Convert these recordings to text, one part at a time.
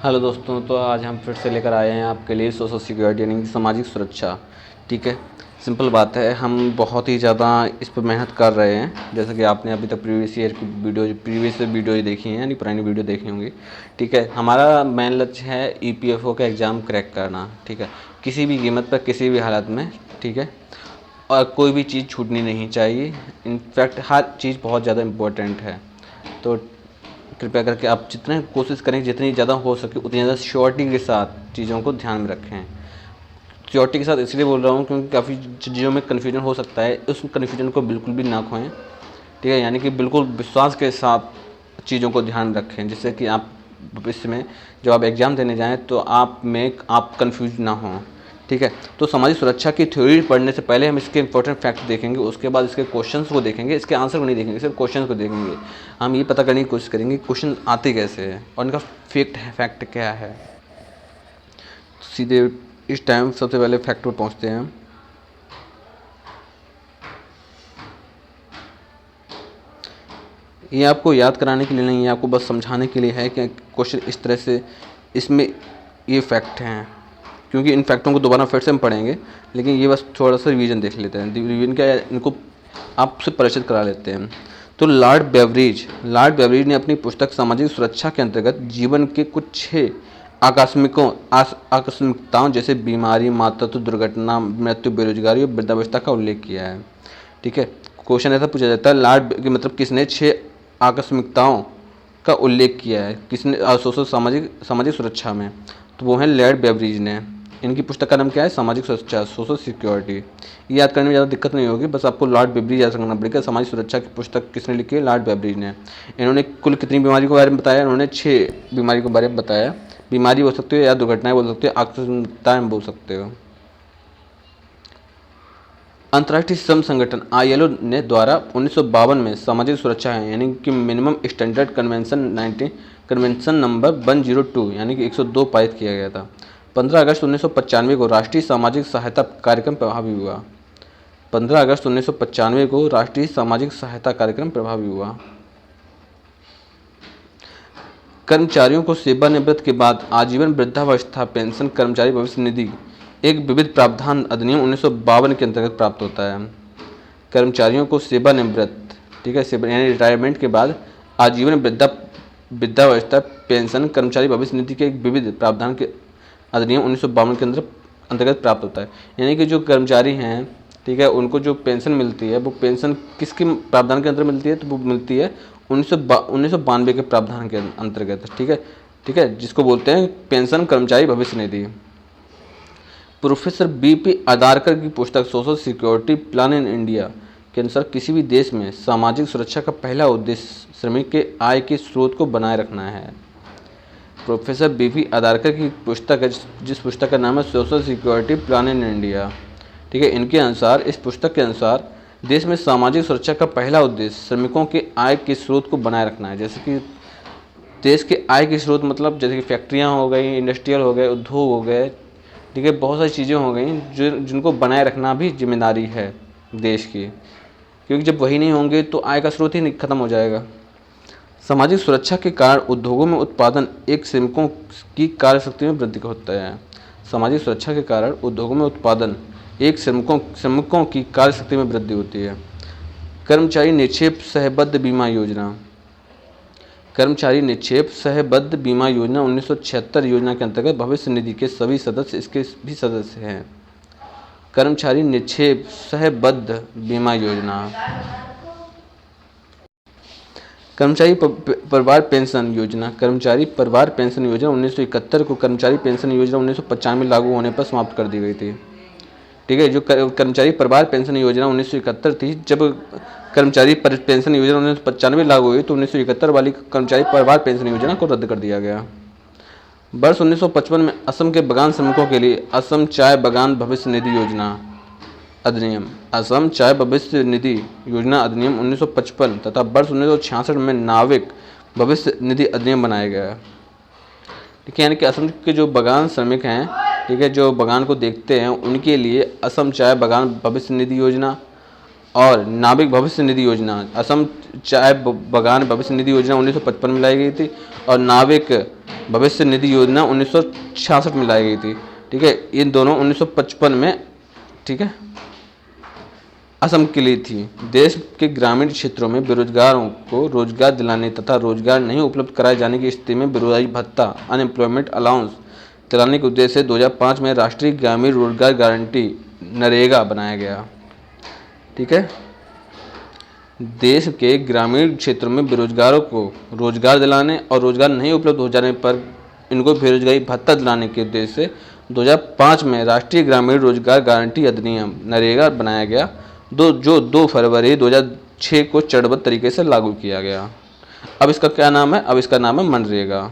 Hello दोस्तों, तो आज हम फिर से लेकर आए हैं आपके लिए सोशल सिक्योरिटी यानी कि सामाजिक सुरक्षा। ठीक है, सिंपल बात है, हम बहुत ही ज़्यादा इस पर मेहनत कर रहे हैं। जैसे कि आपने अभी तक प्रीवियस वीडियो ही देखी हैं, यानी पुरानी वीडियो देखी होंगी। ठीक है, हमारा मेन लक्ष्य है ईपीएफओ का एग्ज़ाम क्रैक करना। ठीक है, किसी भी कीमत पर, किसी भी हालत में। ठीक है, और कोई भी चीज़ छूटनी नहीं चाहिए। इनफैक्ट हर चीज़ बहुत ज़्यादा इम्पोर्टेंट है। तो कृपया करके आप जितने कोशिश करें, जितनी ज़्यादा हो सके उतनी ज़्यादा श्योरिटी के साथ चीज़ों को ध्यान में रखें। श्योरिटी के साथ इसलिए बोल रहा हूँ क्योंकि काफ़ी चीज़ों में कन्फ्यूजन हो सकता है, उस कन्फ्यूजन को बिल्कुल भी ना खोएं। ठीक है, यानी कि बिल्कुल विश्वास के साथ चीज़ों को ध्यान रखें, जिससे कि आप भविष्य में जब आप एग्ज़ाम देने जाएँ तो आप कन्फ्यूज ना हों। ठीक है, तो सामाजिक सुरक्षा की थ्योरी पढ़ने से पहले हम इसके इंपॉर्टेंट फैक्ट देखेंगे, उसके बाद इसके क्वेश्चंस को देखेंगे। इसके आंसर को नहीं देखेंगे, सिर्फ क्वेश्चंस को देखेंगे। हम ये पता करने की कोशिश करेंगे क्वेश्चन आते कैसे हैं और इनका फैक्ट क्या है। सीधे इस टाइम सबसे पहले फैक्ट पर पहुँचते हैं। ये आपको याद कराने के लिए नहीं है, आपको बस समझाने के लिए है कि क्वेश्चन इस तरह से इसमें ये फैक्ट हैं, क्योंकि इन फैक्टों को दोबारा फिर से हम पढ़ेंगे, लेकिन ये बस थोड़ा सा रिवीजन देख लेते हैं। रिवीजन क्या है, इनको आपसे परिचित करा लेते हैं। तो लॉर्ड बेवरेज ने अपनी पुस्तक सामाजिक सुरक्षा के अंतर्गत जीवन के कुछ 6 आकस्मिकताओं जैसे बीमारी, मातृत्व, दुर्घटना, मृत्यु, बेरोजगारी और वृद्धावस्था का उल्लेख किया है। ठीक है, क्वेश्चन ऐसा पूछा जाता है, मतलब किसने 6 आकस्मिकताओं का उल्लेख किया है, किसने सोशल सामाजिक सुरक्षा में? तो वो है लॉर्ड बेवरेज ने। इनकी पुस्तक का नाम क्या है? सामाजिक सुरक्षा, सोशल सिक्योरिटी। ये याद करने में ज़्यादा दिक्कत नहीं होगी, बस आपको लॉर्ड बेवरेज याद रखना पड़ेगा। सामाजिक सुरक्षा की पुस्तक किसने लिखी है? लॉर्ड बेवरेज ने। इन्होंने कुल कितनी बीमारी के बारे में बताया? इन्होंने 6 बीमारी के बारे में बताया। बीमारी बोल सकते हो या दुर्घटनाएं बोल सकते हो, आकस्मिकताएं बोल सकते हो। अंतर्राष्ट्रीय श्रम संगठन ILO ने द्वारा 1952 में सामाजिक सुरक्षा है यानी कि मिनिमम स्टैंडर्ड कन्वेंशन नंबर 102 यानी कि 102 पारित किया गया था। 15 अगस्त 1995 को राष्ट्रीय सामाजिक सहायता कार्यक्रम प्रभावी हुआ। 15 अगस्त 1995 को राष्ट्रीय सामाजिक सहायता कार्यक्रम प्रभावी हुआ। कर्मचारियों को सेवानिवृत्ति के बाद आजीवन वृद्धावस्था पेंशन कर्मचारी भविष्य निधि एक विविध प्रावधान अधिनियम 1952 के अंतर्गत प्राप्त होता है। कर्मचारियों को सेवानिवृत्त, ठीक है, यानी रिटायरमेंट के बाद आजीवन वृद्धावस्था पेंशन कर्मचारी भविष्य निधि के एक विविध प्रावधान के अधिनियम 1952 के अंतर्गत प्राप्त होता है। यानी कि जो कर्मचारी हैं, ठीक है, उनको जो पेंशन मिलती है वो पेंशन किसके प्रावधान के अंतर्गत मिलती है? तो वो मिलती है 1992 के प्रावधान के अंतर्गत। ठीक है, जिसको बोलते हैं पेंशन कर्मचारी भविष्य निधि। प्रोफेसर BP आदारकर की पुस्तक social security plan in India के अनुसार किसी भी देश में सामाजिक सुरक्षा का पहला उद्देश्य श्रमिक के आय के स्रोत को बनाए रखना है। प्रोफेसर BP आदारकर की पुस्तक है, जिस पुस्तक का नाम है social security plan in India. ठीक है, इनके अनुसार, इस पुस्तक के अनुसार देश में सामाजिक सुरक्षा का पहला उद्देश्य श्रमिकों के आय के स्रोत को बनाए रखना है। जैसे कि देश के आय के स्रोत मतलब जैसे कि फैक्ट्रियाँ हो गई, इंडस्ट्रियल हो गए, उद्योग हो गए, ठीक है, बहुत सारी चीज़ें हो गई जिनको बनाए रखना भी जिम्मेदारी है देश की, क्योंकि जब वही नहीं होंगे तो आय का स्रोत ही खत्म हो जाएगा। सामाजिक सुरक्षा के कारण उद्योगों में उत्पादन एक श्रमिकों की कार्यशक्ति में वृद्धि होता है। सामाजिक सुरक्षा के कारण उद्योगों में उत्पादन एक श्रमिकों की कार्यशक्ति में वृद्धि होती है। कर्मचारी निक्षेप सहबद्ध बीमा योजना, कर्मचारी निक्षेप सहबद्ध बीमा योजना 1976 योजना के अंतर्गत भविष्य निधि के सभी सदस्य इसके भी सदस्य हैं। कर्मचारी निक्षेप सहबद्ध बीमा योजना। कर्मचारी परिवार पेंशन योजना, कर्मचारी परिवार पेंशन योजना 1971 को कर्मचारी पेंशन योजना 1995 में लागू होने पर समाप्त कर दी गई थी। ठीक है, जो कर्मचारी परिवार पेंशन योजना 1971 थी, जब कर्मचारी पेंशन योजना 1995 लागू हुई तो 1971 वाली कर्मचारी परिवार पेंशन योजना को रद्द कर दिया गया। वर्ष 1955 में असम के बागान श्रमिकों के लिए असम चाय बागान भविष्य निधि योजना अधिनियम, असम चाय भविष्य निधि योजना अधिनियम 1955 तथा वर्ष 1966 में नाविक भविष्य निधि अधिनियम बनाया गया। ठीक है, यानी कि असम के जो बागान श्रमिक हैं, ठीक है, जो बागान को देखते हैं, उनके लिए असम चाय बागान भविष्य निधि योजना और नाविक भविष्य निधि योजना, असम चाय बागान भविष्य निधि योजना 1955 में लाई गई थी और नाविक भविष्य निधि योजना 1966 में लाई गई थी। ठीक है, इन दोनों 1955 में, ठीक है, असम के लिए थी। देश के ग्रामीण क्षेत्रों में बेरोजगारों को रोजगार दिलाने तथा रोजगार नहीं उपलब्ध कराए जाने की स्थिति में बेरोजगारी भत्ता अनएम्प्लॉयमेंट अलाउंस दिलाने के उद्देश्य से 2005 में राष्ट्रीय ग्रामीण रोजगार गारंटी नरेगा बनाया गया। ठीक है, देश के ग्रामीण क्षेत्रों में बेरोजगारों को रोजगार दिलाने और रोजगार नहीं उपलब्ध हो जाने पर इनको बेरोजगारी भत्ता दिलाने के उद्देश्य से 2005 में राष्ट्रीय ग्रामीण रोजगार गारंटी अधिनियम नरेगा बनाया गया, जो 2 फरवरी 2006 को चरणबद्ध तरीके से लागू किया गया। अब इसका क्या नाम है? अब इसका नाम है मनरेगा।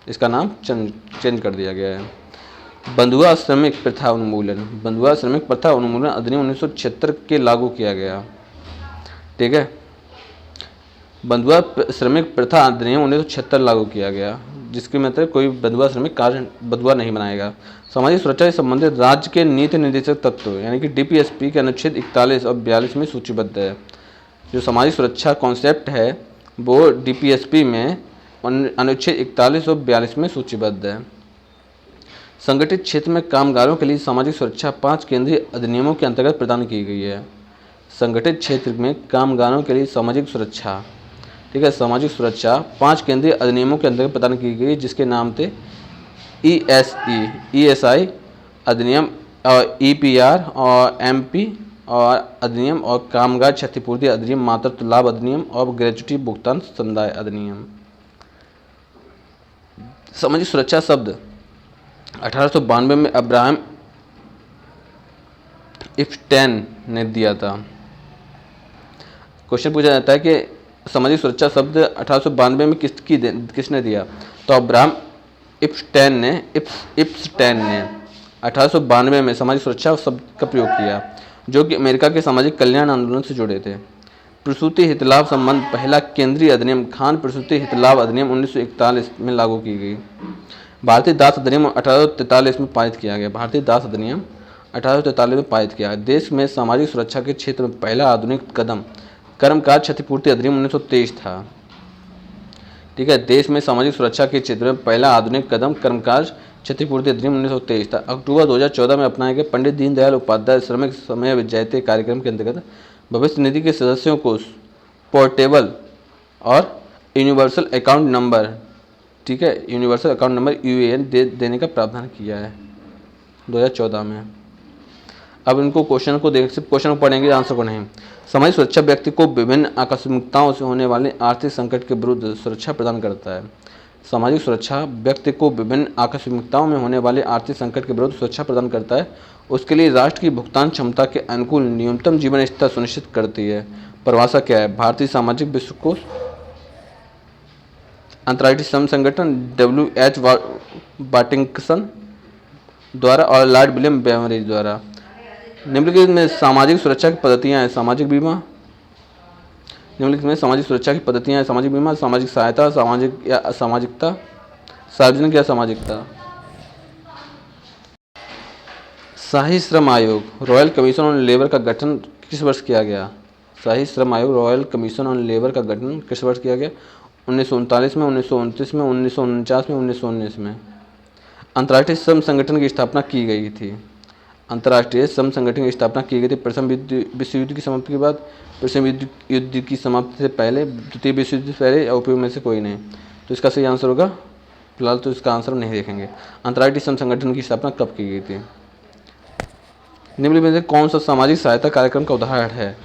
इसका नाम चेंज कर दिया गया है। बंधुआ श्रमिक प्रथा उन्मूलन। बंधुआ श्रमिक प्रथा उन्मूलन अधिनियम 1976 के लागू किया गया। ठीक है, बंधुआ श्रमिक प्रथा अधिनियम 1976 लागू किया गया, जिसके मतलब कोई बंधुआ श्रमिक कार्य बंधुआ नहीं बनाएगा। सामाजिक सुरक्षा से संबंधित राज्य के नीति निर्देशक तत्व यानी कि डीपीएसपी के अनुच्छेद 41 और 42 में सूचीबद्ध है। जो सामाजिक सुरक्षा कॉन्सेप्ट है वो डीपीएसपी में अनुच्छेद 41 और 42 में सूचीबद्ध है। संगठित क्षेत्र में कामगारों के लिए सामाजिक सुरक्षा 5 केंद्रीय अधिनियमों के अंतर्गत प्रदान की गई है। संगठित क्षेत्र में कामगारों के लिए सामाजिक सुरक्षा, ठीक है, सामाजिक सुरक्षा 5 केंद्रीय अधिनियमों के अंतर्गत प्रदान की गई, जिसके नाम थे ईएसआई अधिनियम और ईपीआर और एमपी और अधिनियम और कामगार क्षतिपूर्ति अधिनियम, मातृत्व लाभ अधिनियम और ग्रेच्युटी भुगतान समुदाय अधिनियम। सामाजिक सुरक्षा शब्द 1892 में अब्राहम इप्स्टेन ने दिया था। क्वेश्चन पूछा जाता है कि सामाजिक सुरक्षा शब्द 1892 में किसने दिया? तो अब्राहम इप्स्टेन ने 1892 में सामाजिक सुरक्षा शब्द का प्रयोग किया, जो कि अमेरिका के सामाजिक कल्याण आंदोलन से जुड़े थे। प्रसूति हित लाभ संबंध पहला केंद्रीय अधिनियम खान प्रसूति हित लाभ अधिनियम 1941 में लागू की गई। भारतीय दास अधिनियम 1843 में पारित किया गया। भारतीय दास अधिनियम 1843 में पारित किया गया। देश में सामाजिक सुरक्षा के क्षेत्र में पहला आधुनिक कदम कर्मकाज क्षतिपूर्ति अधिनियम 1923 था। ठीक है, देश में सामाजिक सुरक्षा के क्षेत्र में पहला आधुनिक कदम कर्मकाज क्षतिपूर्ति अधिनियम 1923 था। अक्टूबर 2014 में अपनाए गए पंडित दीनदयाल उपाध्याय श्रमिक समय विजयते कार्यक्रम के अंतर्गत भविष्य निधि के सदस्यों को पोर्टेबल और यूनिवर्सल अकाउंट नंबर, ठीक है, यूनिवर्सल अकाउंट नंबर यूएएन देने का प्रावधान किया है 2014 में। अब इनको क्वेश्चन को देख, सिर्फ क्वेश्चन को पढ़ेंगे, आंसर को नहीं। सामाजिक सुरक्षा व्यक्ति को विभिन्न आकस्मिकताओं से होने वाले आर्थिक संकट के विरुद्ध सुरक्षा प्रदान करता है। सामाजिक सुरक्षा व्यक्ति को विभिन्न आकस्मिकताओं में होने वाले आर्थिक संकट के विरुद्ध सुरक्षा प्रदान करता है। उसके लिए राष्ट्र की भुगतान क्षमता के अनुकूल न्यूनतम जीवन स्तर सुनिश्चित करती है। परिभाषा क्या है? भारतीय सामाजिक विश्वकोश, अंतर्राष्ट्रीय श्रम संगठन WH वाटिंगटन द्वारा और लॉर्ड विलियम बेवरेज द्वारा। निम्नलिखित में सामाजिक सुरक्षा की पद्धतियां हैं। सामाजिक बीमा, निम्नलिखित में सामाजिक सुरक्षा की पद्धतियां हैं। सामाजिक बीमा, सामाजिक सहायता, सामाजिक या असामाजिकता, सार्वजनिक या सामाजिकता। शाही श्रम आयोग, रॉयल कमीशन ऑन लेबर का गठन किस वर्ष किया गया? शाही श्रम आयोग, रॉयल कमीशन ऑन लेबर का गठन किस वर्ष किया गया? 1939 में, 1929 में, 1949 में, 1919 में। अंतर्राष्ट्रीय श्रम संगठन की स्थापना की गई थी। अंतर्राष्ट्रीय श्रम संगठन की स्थापना की गई थी प्रथम विश्व युद्ध की समाप्ति के बाद, प्रथम युद्ध की समाप्ति से पहले, द्वितीय विश्व युद्ध से पहले, या उपयोग में से कोई नहीं। तो इसका सही आंसर होगा, फिलहाल तो इसका आंसर नहीं देखेंगे। अंतर्राष्ट्रीय श्रम संगठन की स्थापना कब की गई थी? निम्नलिखित में से कौन सा सामाजिक सहायता कार्यक्रम का उदाहरण है?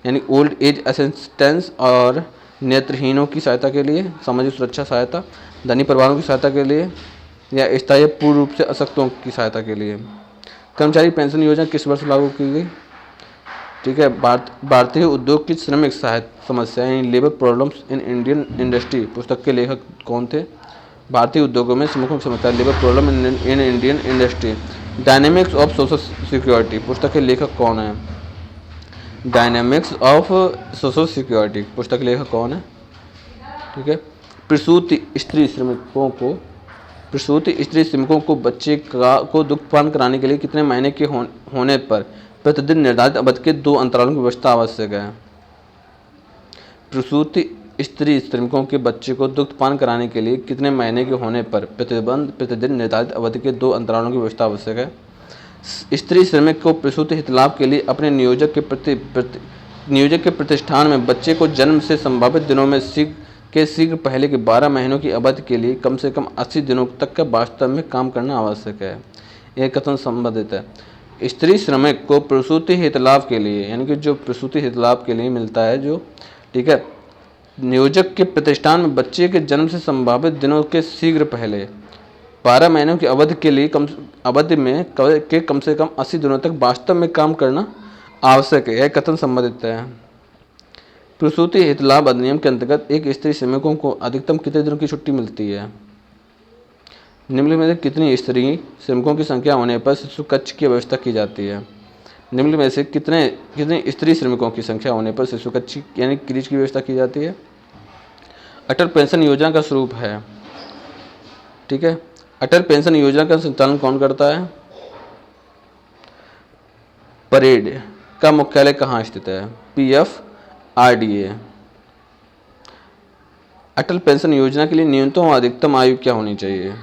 यानी ओल्ड एज असिस्टेंस और नेत्रहीनों की सहायता के लिए सामाजिक सुरक्षा सहायता, धनी परिवारों की सहायता के लिए, या स्थायी पूर्ण रूप से अशक्तों की सहायता के लिए। कर्मचारी पेंशन योजना किस वर्ष लागू की गई? ठीक है, भारतीय उद्योग की श्रमिक सहायता समस्या यानी labour problems in Indian industry पुस्तक के लेखक कौन थे? भारतीय उद्योगों में मुख्य समस्या labour problem in Indian industry. Dynamics of social security पुस्तक के लेखक कौन है? डायनेमिक्स ऑफ सोशल सिक्योरिटी पुस्तक के लेखक कौन है? ठीक है, प्रसूति स्त्री श्रमिकों को बच्चे को दुग्धपान कराने के लिए कितने महीने के होने पर प्रतिदिन निर्धारित अवधि के 2 अंतरालों की व्यवस्था आवश्यक है? प्रसूति स्त्री श्रमिकों के बच्चे को दुग्ध पान कराने के लिए कितने महीने के होने पर प्रतिदिन निर्धारित अवधि के 2 अंतरालों की व्यवस्था आवश्यक है। स्त्री श्रमिक को प्रसूति हितलाभ के लिए अपने नियोजक के प्रतिष्ठान में बच्चे को जन्म से संभावित दिनों में शीघ्र पहले के 12 महीनों की अवधि के लिए कम से कम 80 दिनों तक का वास्तव में काम करना आवश्यक है। यह कथन संबंधित है। स्त्री श्रमिक को प्रसूति हितलाभ के लिए, यानी कि जो प्रसूति हितलाभ के लिए मिलता है, जो ठीक है, नियोजक के प्रतिष्ठान में बच्चे के जन्म से संभावित दिनों के शीघ्र पहले 12 महीनों की अवधि के लिए कम से कम 80 दिनों तक वास्तव में काम करना आवश्यक है। यह कथन संबंधित है। प्रसूति हितलाभ अधिनियम के अंतर्गत एक स्त्री श्रमिकों को अधिकतम कितने दिनों की छुट्टी मिलती है। निम्नलिखित में से कितनी स्त्री श्रमिकों की संख्या होने पर शिशु कक्ष की व्यवस्था की जाती है। निम्नलिखित में से कितने स्त्री श्रमिकों की संख्या होने पर शिशु कक्ष यानी क्रीच की व्यवस्था की जाती है। अटल पेंशन योजना का स्वरूप है, ठीक है। अटल पेंशन योजना का संचालन कौन करता है। परेड का मुख्यालय कहाँ स्थित है। PFRDA। अटल पेंशन योजना के लिए न्यूनतम और अधिकतम आयु क्या होनी चाहिए।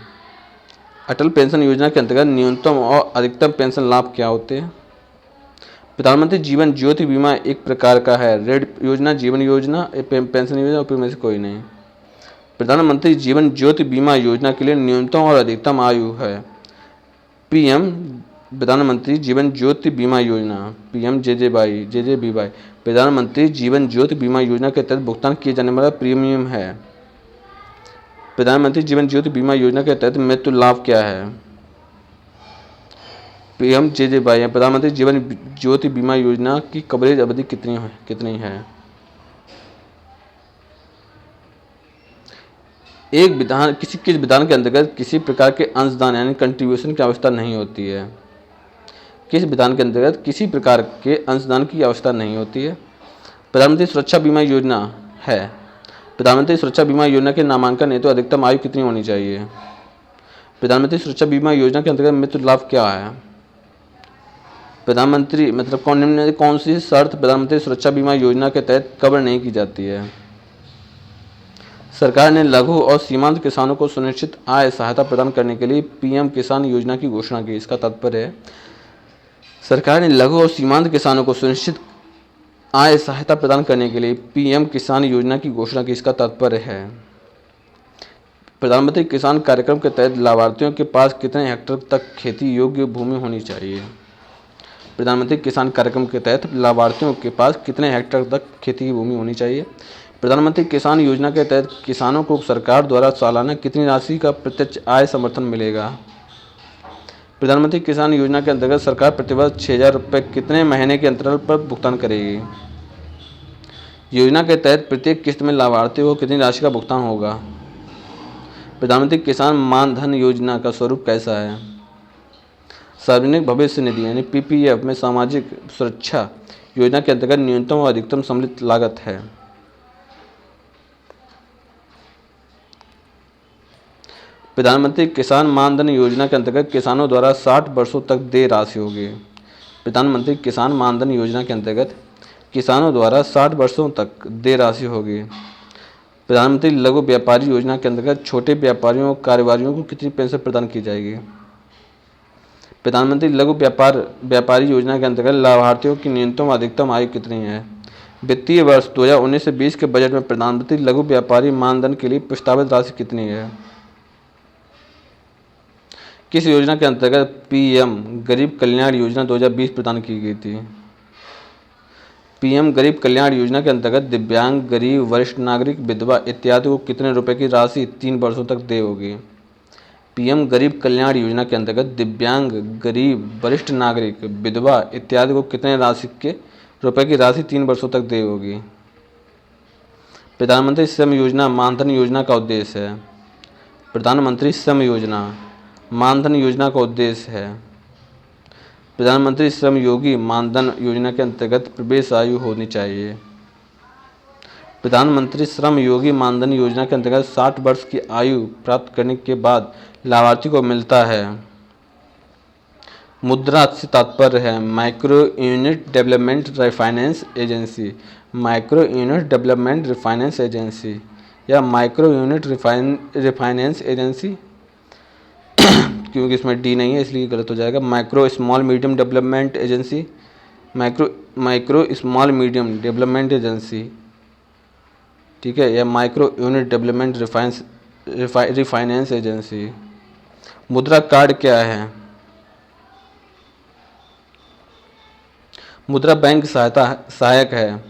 अटल पेंशन योजना के अंतर्गत न्यूनतम और अधिकतम पेंशन लाभ क्या होते हैं। प्रधानमंत्री जीवन ज्योति बीमा एक प्रकार का है। रेड योजना, जीवन योजना, पेंशन योजना, और में से कोई नहीं। प्रधानमंत्री जीवन ज्योति बीमा योजना के लिए न्यूनतम और अधिकतम आयु है। PM प्रधानमंत्री जीवन ज्योति बीमा योजना, PMJJBY प्रधानमंत्री जीवन ज्योति बीमा योजना के तहत भुगतान किए जाने वाला प्रीमियम है। प्रधानमंत्री जीवन ज्योति बीमा योजना के तहत मृत्यु लाभ क्या है। PMJJBY प्रधानमंत्री जीवन ज्योति बीमा योजना की कवरेज अवधि कितनी है। किस विधान के अंतर्गत किसी प्रकार के अंशदान यानी कंट्रीब्यूशन की आवश्यकता नहीं होती है। किस विधान के अंतर्गत किसी प्रकार के अंशदान की आवश्यकता नहीं होती है। प्रधानमंत्री सुरक्षा बीमा योजना है। प्रधानमंत्री सुरक्षा बीमा योजना के नामांकन हेतु अधिकतम आयु कितनी होनी चाहिए। प्रधानमंत्री सुरक्षा बीमा योजना के अंतर्गत मृत्यु लाभ क्या है। प्रधानमंत्री कौन सी शर्त प्रधानमंत्री सुरक्षा बीमा योजना के तहत कवर नहीं की जाती है। सरकार ने लघु और सीमांत किसानों को सुनिश्चित आय सहायता प्रदान करने के लिए PM किसान योजना की घोषणा की। इसका तात्पर्य है सरकार ने लघु और सीमांत किसानों को सुनिश्चित आय सहायता प्रदान करने के लिए PM किसान योजना की घोषणा की। इसका तात्पर्य है प्रधानमंत्री किसान कार्यक्रम के तहत लाभार्थियों के पास कितने हेक्टेयर तक खेती योग्य भूमि होनी चाहिए। प्रधानमंत्री किसान कार्यक्रम के तहत लाभार्थियों के पास कितने हेक्टेयर तक खेती की भूमि होनी चाहिए। प्रधानमंत्री किसान योजना के तहत किसानों को सरकार द्वारा सालाना कितनी राशि का प्रत्यक्ष आय समर्थन मिलेगा। प्रधानमंत्री किसान योजना के अंतर्गत सरकार प्रतिवर्ष 6,000 रुपये कितने महीने के अंतराल पर भुगतान करेगी। योजना के तहत प्रत्येक किस्त में लाभार्थियों को कितनी राशि का भुगतान होगा। प्रधानमंत्री किसान मान धन योजना का स्वरूप कैसा है। सार्वजनिक भविष्य निधि यानी PPF में सामाजिक सुरक्षा योजना के अंतर्गत न्यूनतम और अधिकतम सम्मिलित लागत है। प्रधानमंत्री किसान मानधन योजना के अंतर्गत किसानों द्वारा 60 वर्षों तक देय राशि होगी। प्रधानमंत्री किसान मानधन योजना के अंतर्गत किसानों द्वारा 60 वर्षों तक देय राशि होगी। प्रधानमंत्री लघु व्यापारी योजना के अंतर्गत छोटे व्यापारियों और कारोबारियों को कितनी पेंशन प्रदान की जाएगी। प्रधानमंत्री लघु व्यापारी योजना के अंतर्गत लाभार्थियों की न्यूनतम अधिकतम आयु कितनी है। वित्तीय वर्ष 2019 से 20 के बजट में प्रधानमंत्री लघु व्यापारी मानधन के लिए प्रस्तावित राशि कितनी है। किस योजना के अंतर्गत PM गरीब कल्याण योजना 2020 प्रदान की गई थी। PM गरीब कल्याण योजना के अंतर्गत दिव्यांग, गरीब, वरिष्ठ नागरिक, विधवा इत्यादि को कितने रुपए की राशि 3 वर्षों तक देय होगी। PM गरीब कल्याण योजना के अंतर्गत दिव्यांग, गरीब, वरिष्ठ नागरिक, विधवा इत्यादि को कितने रुपए की राशि 3 वर्षों तक देय होगी। प्रधानमंत्री श्रम योजना मानधन योजना का उद्देश्य है। प्रधानमंत्री श्रम योजना मानधन योजना का उद्देश्य है प्रधानमंत्री श्रम योगी मानधन योजना के अंतर्गत प्रवेश आयु होनी चाहिए। प्रधानमंत्री श्रम योगी मानधन योजना के अंतर्गत 60 वर्ष की आयु प्राप्त करने के बाद लाभार्थी को मिलता है मुद्रा से तात्पर्य है micro unit development refinance agency, micro unit development refinance agency या माइक्रो यूनिट रिफाइनेंस एजेंसी क्योंकि इसमें डी नहीं है इसलिए गलत हो जाएगा। Micro small medium development agency, micro small medium development agency, ठीक है, या micro unit development refinance agency. मुद्रा कार्ड क्या है? मुद्रा बैंक सहायक है।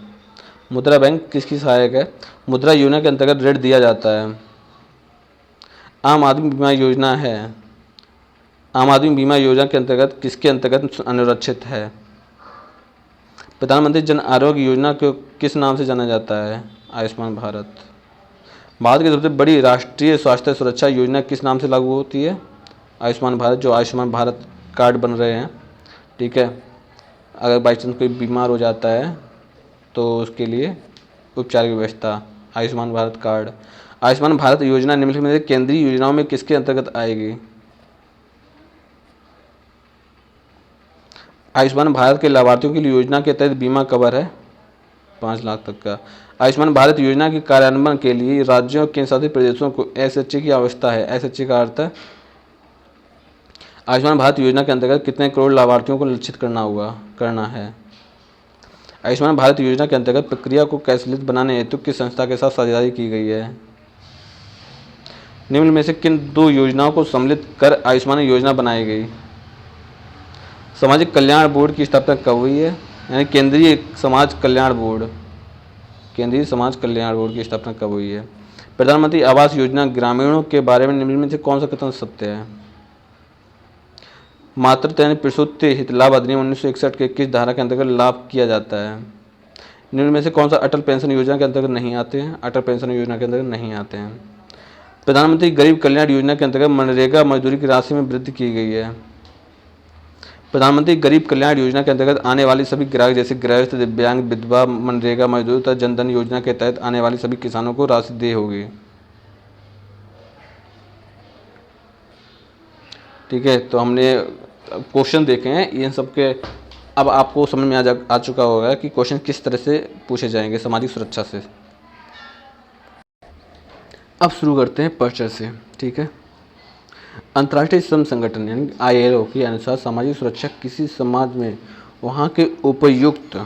मुद्रा बैंक किसकी सहायक है? मुद्रा योजना के अंतर्गत ऋण दिया जाता है। आम आदमी बीमा योजना है। आम आदमी बीमा योजना के अंतर्गत किसके अंतर्गत अनुरक्षित है? प्रधानमंत्री जन आरोग्य योजना को किस नाम से जाना जाता है? आयुष्मान भारत। भारत की सबसे बड़ी राष्ट्रीय स्वास्थ्य सुरक्षा योजना किस नाम से लागू होती है? आयुष्मान भारत। जो आयुष्मान भारत कार्ड बन रहे हैं, ठीक है, अगर बाई चांस कोई बीमार हो जाता है तो उसके लिए उपचार की व्यवस्था, आयुष्मान भारत कार्ड। आयुष्मान भारत योजना निम्नलिखित में से केंद्रीय योजनाओं में किसके अंतर्गत आएगी? आयुष्मान भारत के लाभार्थियों के लिए योजना के तहत बीमा कवर है 5 लाख तक का। आयुष्मान भारत योजना के कार्यान्वयन के लिए राज्यों और केंद्रशासित प्रदेशों को एसएचए की आवश्यकता है। एसएचए का अर्थ है आयुष्मान भारत योजना के अंतर्गत कितने करोड़ लाभार्थियों को लक्षित करना है। आयुष्मान भारत योजना के अंतर्गत प्रक्रिया को कैशलेस बनाने हेतु किस संस्था के साथ साझेदारी की गई है? निम्न में से किन 2 योजनाओं को सम्मिलित कर आयुष्मान योजना बनाई गई? सामाजिक कल्याण बोर्ड की स्थापना कब हुई है? यानी केंद्रीय समाज कल्याण बोर्ड की स्थापना कब हुई है? प्रधानमंत्री आवास योजना ग्रामीणों के बारे में निम्न में से कौन सा कथन सत्य है? मातृत्व यानी प्रसूति हित लाभ अधिनियम 1961 के किस धारा के अंतर्गत लाभ किया जाता है? निम्न में से कौन सा अटल पेंशन योजना के अंतर्गत नहीं आते हैं? अटल पेंशन योजना के अंतर्गत नहीं आते हैं। प्रधानमंत्री गरीब कल्याण योजना के अंतर्गत मनरेगा मजदूरी की राशि में वृद्धि की गई है। प्रधानमंत्री गरीब कल्याण योजना के अंतर्गत आने वाली सभी ग्राहक जैसे गृहस्थ, दिव्यांग, विधवा, मनरेगा मजदूर तथा जनधन योजना के तहत आने वाली सभी किसानों को राशि देय होगी। ठीक है, तो हमने क्वेश्चन देखे हैं इन सब के। अब आपको समझ में आ चुका होगा कि क्वेश्चन किस तरह से पूछे जाएंगे सामाजिक सुरक्षा से। अब शुरू करते हैं पर्चर से। ठीक है, अंतर्राष्ट्रीय श्रम संगठन यानी ILO के अनुसार सामाजिक सुरक्षा किसी समाज में वहाँ के उपयुक्त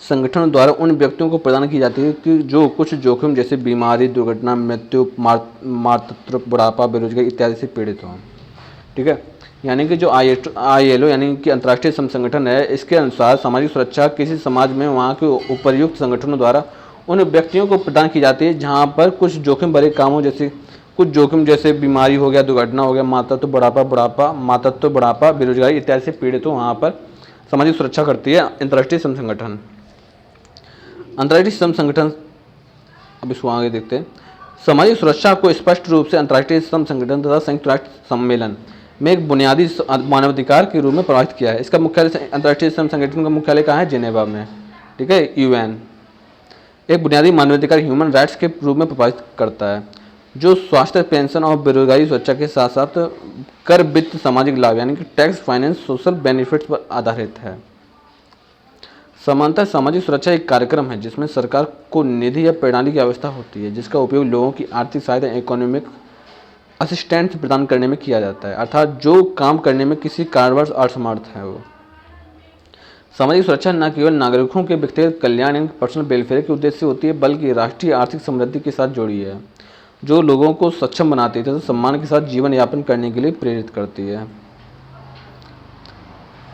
संगठनों द्वारा उन व्यक्तियों को प्रदान की जाती है कि जो कुछ जोखिम जैसे बीमारी, दुर्घटना, मृत्यु, मातृत्व, बुढ़ापा, बेरोजगारी इत्यादि से पीड़ित हों। ठीक है, यानी कि जो ILO यानी कि अंतर्राष्ट्रीय श्रम संगठन है, इसके अनुसार सामाजिक सुरक्षा किसी समाज में वहाँ के उपयुक्त संगठनों द्वारा उन व्यक्तियों को प्रदान की जाती है जहाँ पर कुछ जोखिम भरे कामों जैसे बीमारी हो गया, दुर्घटना हो गया, मातृत्व, बुढ़ापा, बेरोजगारी इत्यादि से पीड़ित हो, वहाँ पर सामाजिक सुरक्षा करती है अंतर्राष्ट्रीय श्रम संगठन। अंतर्राष्ट्रीय श्रम संगठन, अब इसको आगे देखते हैं। सामाजिक सुरक्षा को स्पष्ट रूप से अंतर्राष्ट्रीय श्रम संगठन तथा संयुक्त राष्ट्र सम्मेलन में एक बुनियादी मानवाधिकार के रूप में प्रभावित किया है। इसका मुख्यालय अंतर्राष्ट्रीय श्रम संगठन का मुख्यालय कहाँ है? जिनेवा में। ठीक है, UN एक बुनियादी मानवाधिकार ह्यूमन राइट्स के रूप में प्रभावित करता है, जो स्वास्थ्य, पेंशन और बेरोजगारी सुरक्षा के साथ साथ कर, वित्त, सामाजिक लाभ यानी कि टैक्स, फाइनेंस, सोशल बेनिफिट्स पर आधारित है। समानता सामाजिक सुरक्षा एक कार्यक्रम है जिसमें सरकार को निधि या प्रणाली की आवश्यकता होती है जिसका उपयोग लोगों की आर्थिक सहायता, इकोनॉमिक असिस्टेंस प्रदान करने में किया जाता है, अर्थात जो काम करने में किसी कारणवश असमर्थ है वो। सामाजिक सुरक्षा न केवल नागरिकों के व्यक्तिगत कल्याण यानी पर्सनल वेलफेयर के उद्देश्य से होती है बल्कि राष्ट्रीय आर्थिक समृद्धि के साथ जुड़ी है, जो लोगों को सक्षम बनाती है तथा सम्मान के साथ जीवन यापन करने के लिए प्रेरित करती है।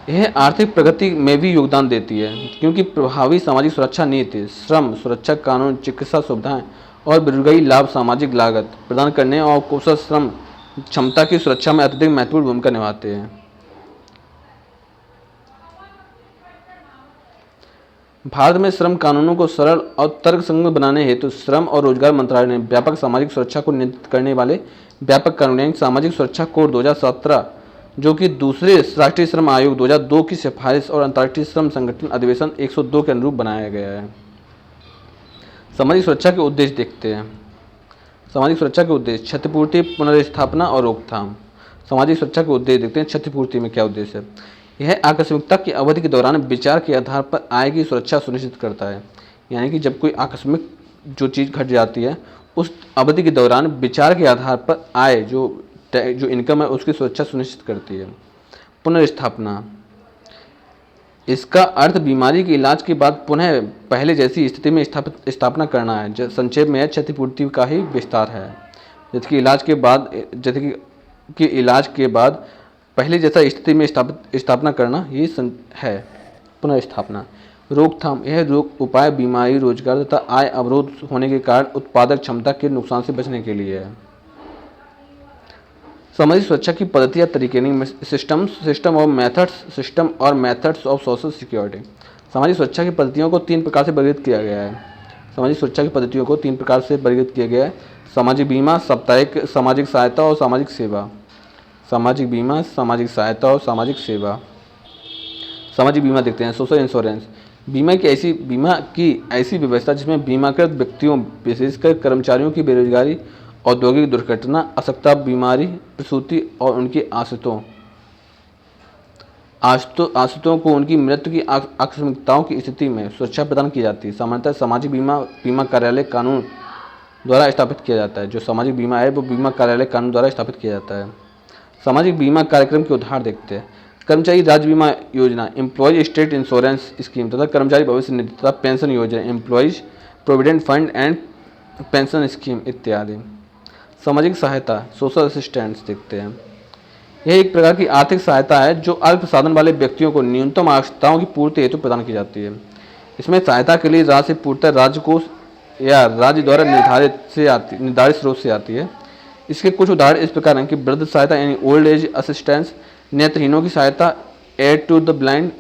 यह आर्थिक प्रगति में भी योगदान देती है क्योंकि प्रभावी सामाजिक सुरक्षा नीति श्रम सुरक्षा कानून, चिकित्सा सुविधाएं और बेरोजगारी लाभ सामाजिक लागत प्रदान करने और कुशल श्रम क्षमता की सुरक्षा में अत्यधिक महत्वपूर्ण भूमिका निभाते हैं। भारत में श्रम कानूनों को सरल और तर्कसंगत बनाने हेतु श्रम और रोजगार मंत्रालय ने व्यापक सामाजिक सुरक्षा को नियंत्रित करने वाले व्यापक कानून यानी सामाजिक सुरक्षा कोड 2017 जो कि दूसरे राष्ट्रीय श्रम आयोग 2002 की सिफारिश और अंतर्राष्ट्रीय श्रम संगठन अधिवेशन 102 के अनुरूप बनाया गया है। सामाजिक सुरक्षा के उद्देश्य देखते हैं। सामाजिक सुरक्षा के उद्देश्य क्षतिपूर्ति, पुनर्स्थापना और रोकथाम। सामाजिक सुरक्षा के उद्देश्य देखते हैं। क्षतिपूर्ति में क्या उद्देश्य है? यह आकस्मिकता की अवधि के दौरान विचार के आधार पर आय की सुरक्षा सुनिश्चित करता है। यानी कि जब कोई आकस्मिक जो चीज़ घट जाती है उस अवधि के दौरान विचार के आधार पर आय जो इनकम है उसकी सुरक्षा सुनिश्चित करती है। पुनर्स्थापना, इसका अर्थ बीमारी के इलाज के बाद पुनः पहले जैसी स्थिति में स्थापना करना है। संक्षेप में क्षतिपूर्ति का ही विस्तार है। जैसे कि इलाज के बाद पहले जैसा स्थिति में स्थापना करना ये है पुनर्स्थापना। रोकथाम, यह रोक उपाय बीमारी, रोजगार तथा आय अवरोध होने के कारण उत्पादक क्षमता के नुकसान से बचने के लिए है। सामाजिक सुरक्षा की पद्धति या तरीके नहीं, सिस्टम और मेथड्स ऑफ सोशल सिक्योरिटी। सामाजिक सुरक्षा की पद्धतियों को 3 प्रकार से वर्गीकृत किया गया है। सामाजिक सुरक्षा की पद्धतियों को 3 प्रकार से वर्गीकृत किया गया है। सामाजिक बीमा, साप्ताहिक सामाजिक सहायता और सामाजिक सेवा। सामाजिक बीमा, सामाजिक सहायता और सामाजिक सेवा। सामाजिक बीमा देखते हैं। सोशल इंश्योरेंस, बीमा की ऐसी व्यवस्था जिसमें बीमाकृत व्यक्तियों, विशेषकर कर्मचारियों की बेरोजगारी, औद्योगिक दुर्घटना, असकता, बीमारी, प्रसूति और उनके आश्रितों को उनकी मृत्यु की आकस्मिकताओं की स्थिति में सुरक्षा प्रदान की जाती है। सामान्यतः सामाजिक बीमा कार्यालय कानून द्वारा स्थापित किया जाता है। जो सामाजिक बीमा है वो बीमा कार्यालय कानून द्वारा स्थापित किया जाता है। सामाजिक बीमा कार्यक्रम के उदाहरण देखते हैं। कर्मचारी राज्य बीमा योजना, एम्प्लॉय स्टेट इंश्योरेंस स्कीम तथा कर्मचारी भविष्य निधि तथा पेंशन योजना, employees provident fund and pension scheme इत्यादि। सामाजिक सहायता, सोशल असिस्टेंस देखते हैं। यह एक प्रकार की आर्थिक सहायता है जो अल्प साधन वाले व्यक्तियों को न्यूनतम आवश्यकताओं की पूर्ति हेतु प्रदान की जाती है। इसमें सहायता के लिए राशि पूर्णतः राज्य कोष या राज्य द्वारा निर्धारित स्रोत से आती है। इसके कुछ उदाहरण इस प्रकार हैं कि वृद्ध सहायता यानी ओल्ड एज असिस्टेंस, नेत्रहीनों की सहायता, एड टू द ब्लाइंड,